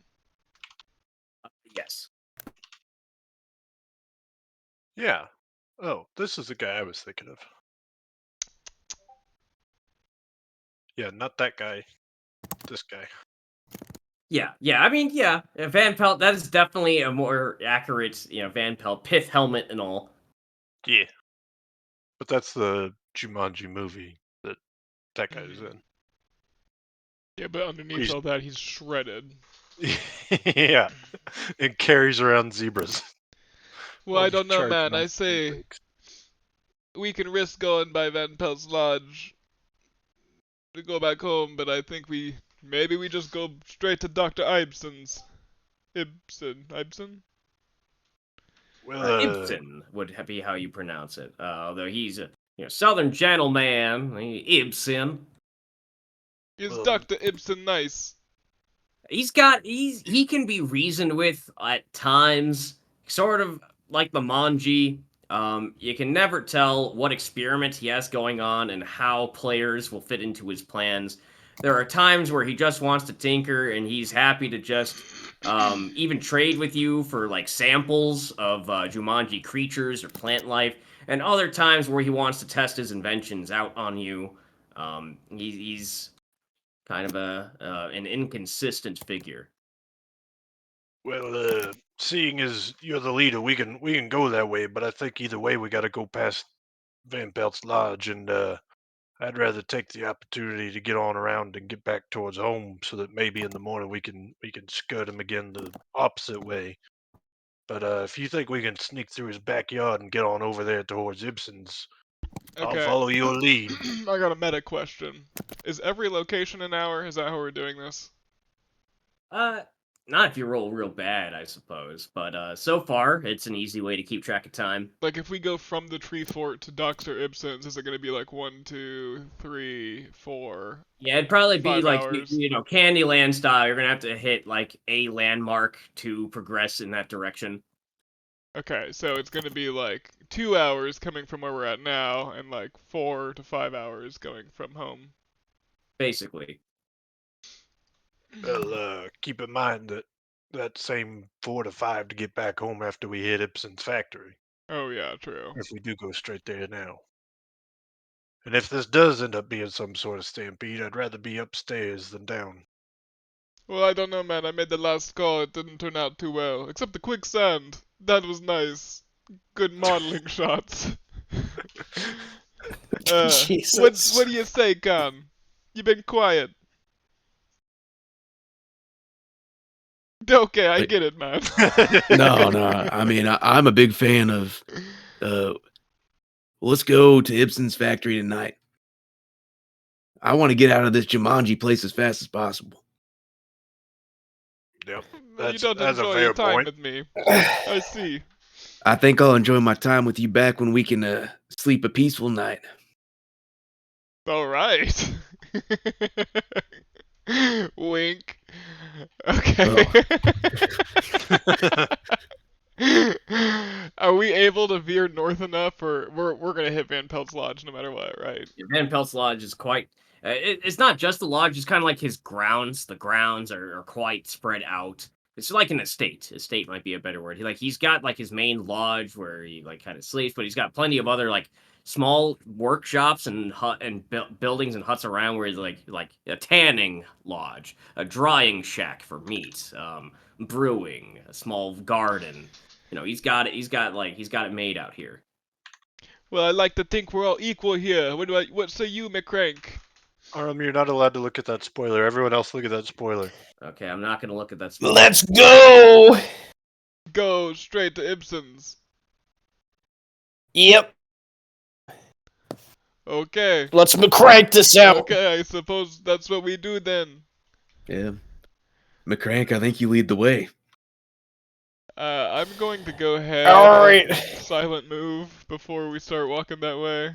Yes. Yeah. Oh, this is the guy I was thinking of. Yeah, not that guy. This guy. Yeah. I mean, yeah. Van Pelt. That is definitely a more accurate, Van Pelt pith helmet and all. Yeah. But that's the Jumanji movie that guy is in. Yeah, but underneath He's- all that, he's shredded. yeah. And carries around zebras. Well, while I he's don't know, charging man. on I say pancakes. we can risk going by Van Pelt's lodge to go back home, but I think maybe we just go straight to Dr. Ibsen's. Ibsen? Well, Ibsen would be how you pronounce it. Although he's a Southern gentleman, Ibsen. Is Well, Dr. Ibsen nice? He can be reasoned with at times, sort of like the Manji. You can never tell what experiment he has going on and how players will fit into his plans. There are times where he just wants to tinker and he's happy to just even trade with you for like samples of Jumanji creatures or plant life, and other times where he wants to test his inventions out on you. He's kind of an inconsistent figure. well, seeing as you're the leader, we can go that way. But I think either way, we got to go past Van Pelt's lodge, and I'd rather take the opportunity to get on around and get back towards home, so that maybe in the morning we can skirt him again the opposite way. But if you think we can sneak through his backyard and get on over there towards Ibsen's, I'll Okay. follow your lead. I got a meta question. Is every location an hour? Is that how we're doing this? Not if you roll real bad, I suppose. But so far, it's an easy way to keep track of time. Like, if we go from the tree fort to Dr. Ibsen's, is it going to be like 1, 2, 3, 4, Yeah, it'd probably be 5 like hours? Candyland style. You're gonna have to hit like a landmark to progress in that direction. Okay, so it's going to be like 2 hours coming from where we're at now, and like 4 to 5 hours going from home. Basically. Well, keep in mind that that same 4 to 5 to get back home after we hit Ibsen's factory. Oh yeah, true. If we do go straight there now. And if this does end up being some sort of stampede, I'd rather be upstairs than down. Well, I don't know, man. I made the last call. It didn't turn out too well. Except the quicksand. That was nice. Good modeling shots. Jesus. What do you say, Khan? You been quiet. Okay, I get it, man. No, no. I mean, I'm a big fan of. Let's go to Ibsen's factory tonight. I want to get out of this Jumanji place as fast as possible. Yep. You don't That's a enjoy fair your time point. with me. I see. I think I'll enjoy my time with you back when we can sleep a peaceful night. All right. Wink. Okay. Are we able to veer north enough, or we're gonna hit Van Pelt's lodge no matter what, right? Van Pelt's lodge is quite. It's not just the lodge; it's kind of like his grounds. The grounds are quite spread out. It's like an estate. Estate might be a better word. He's got like his main lodge where he like kind of sleeps, but he's got plenty of other like small workshops and buildings and huts around where he's like a tanning lodge, a drying shack for meat, brewing, a small garden. He's got it. He's got it made out here. Well, I like to think we're all equal here. What say you, McCrank? You're not allowed to look at that spoiler. Everyone else look at that spoiler. Okay, I'm not gonna look at that. Spoiler. Let's go. Go straight to Ibsen's. Yep. Okay. Let's crank this out. Okay, I suppose that's what we do then. Yeah. McCrank, I think you lead the way. I'm going to go ahead All right. and silent move before we start walking that way.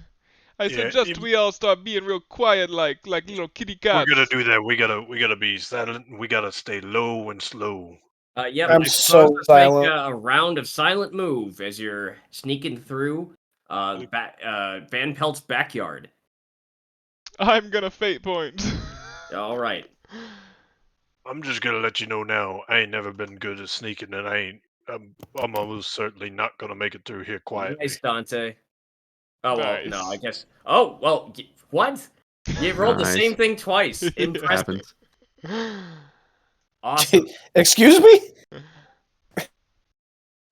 I Yeah, suggest we all start being real quiet, like little kitty cats. We're gonna do that. We gotta be silent. And we gotta stay low and slow. Yep, I'm I suppose so let's make silent. a round of silent move as you're sneaking through Van Pelt's backyard. I'm gonna fate point. All right. I'm just gonna let you know now. I ain't never been good at sneaking, and I'm almost certainly not gonna make it through here quietly. Nice, Dante. Oh, well, no, I Nice. guess. Oh, well, what? You rolled the Nice. same thing twice. Yeah. Impressive. Happens. Awesome. Excuse me?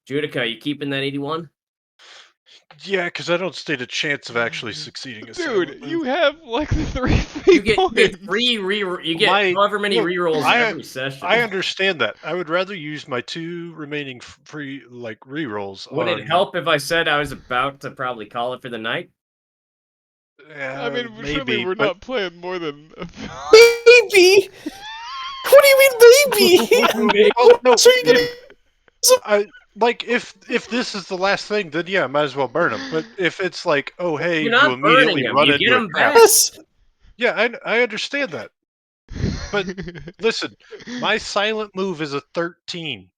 Judica, you keeping that 81? Yeah, because I don't stand a chance of actually succeeding a silent Dude, move. you have like 3 You fate get points. three you get My- however many look, rerolls I- every session. I understand that. I would rather use my 2 remaining free rerolls Would on. it help if I said I was about to probably call it for the night? I mean, surely Maybe, we're but not playing more than. Baby! What do you mean, baby? well, no, So you gonna I like if this is the last thing, then yeah, might as well burn them. But if it's like, oh hey, You're you not burning immediately them. run You get into a them trap. back. this? Yeah, I understand that. But listen, my silent move is a 13.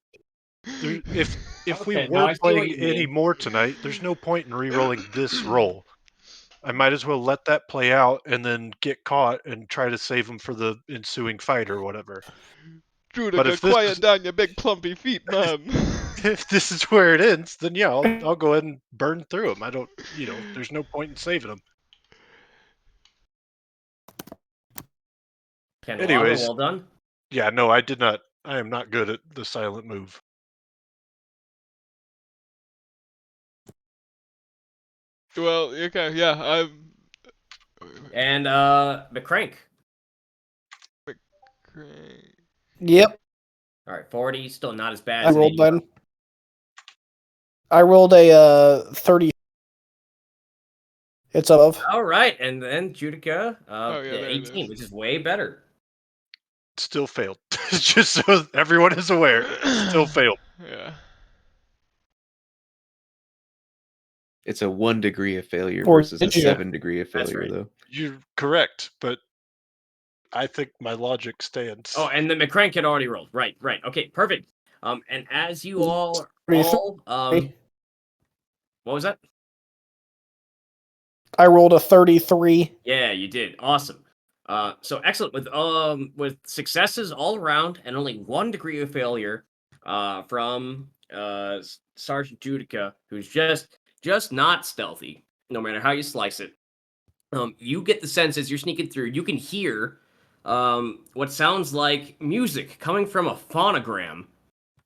If we Okay, no, were I see what playing you any mean. more tonight, there's no point in re-rolling this roll. I might as well let that play out and then get caught and try to save them for the ensuing fight or whatever. But Judica, if this quiet is down your big plumpy feet, man. if this is where it ends, then yeah, I'll go ahead and burn through them. I don't, there's no point in saving them. Candelabra, Anyways, well done. yeah, no, I did not. I am not good at the silent move. Well, okay, yeah, I'm. And McCrank. Yep, All right, 40, still not as bad I as an rolled 81. mine. I rolled a 30. It's above. All right, and then Judica, Oh, yeah, there it 18, is. which is way better. Still failed. Just so everyone is aware, still failed. Yeah. It's a 1 degree of failure Or versus a did you? 7 degree of That's failure, right. though. You're correct, but I think my logic stands. Oh, and the McCrank had already rolled. Right. Okay, perfect. And as you all, 33. what was that? I rolled a 33. Yeah, you did. Awesome. So excellent with successes all around and only 1 degree of failure from Sergeant Judica, who's just not stealthy, no matter how you slice it. You get the sense as you're sneaking through, you can hear what sounds like music coming from a phonogram.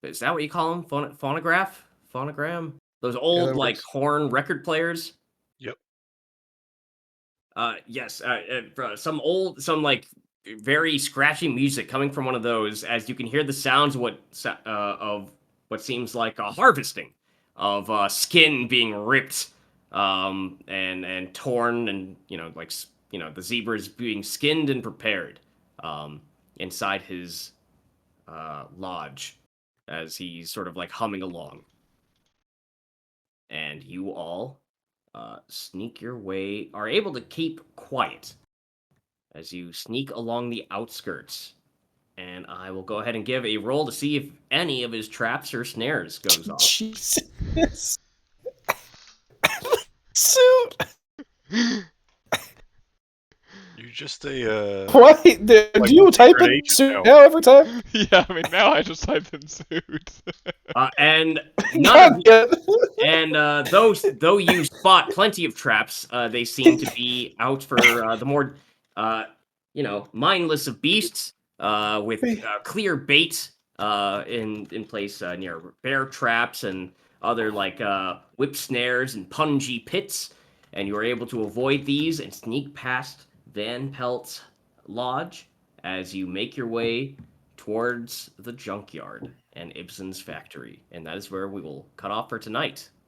Is that what you call them? Phonograph? Phonogram? Those old that like works. horn record players? Yep. Yes, some like very scratchy music coming from one of those, as you can hear the sounds of what seems like a harvesting of skin being ripped, and torn, and the zebra is being skinned and prepared, inside his lodge, as he's sort of like humming along, and you all sneak your way, are able to keep quiet as you sneak along the outskirts. And I will go ahead and give a roll to see if any of his traps or snares goes off. Jesus. Suit. You just a What? Do like you type secret in agent suit now. now every time? Yeah, I mean, now I just typed in suit. And none of God, yeah. and though you spot plenty of traps, they seem to be out for the more mindless of beasts, with clear bait in place near bear traps and other like whip snares and punji pits, and you are able to avoid these and sneak past Van Pelt's lodge as you make your way towards the junkyard and Ibsen's factory. And that is where we will cut off for tonight.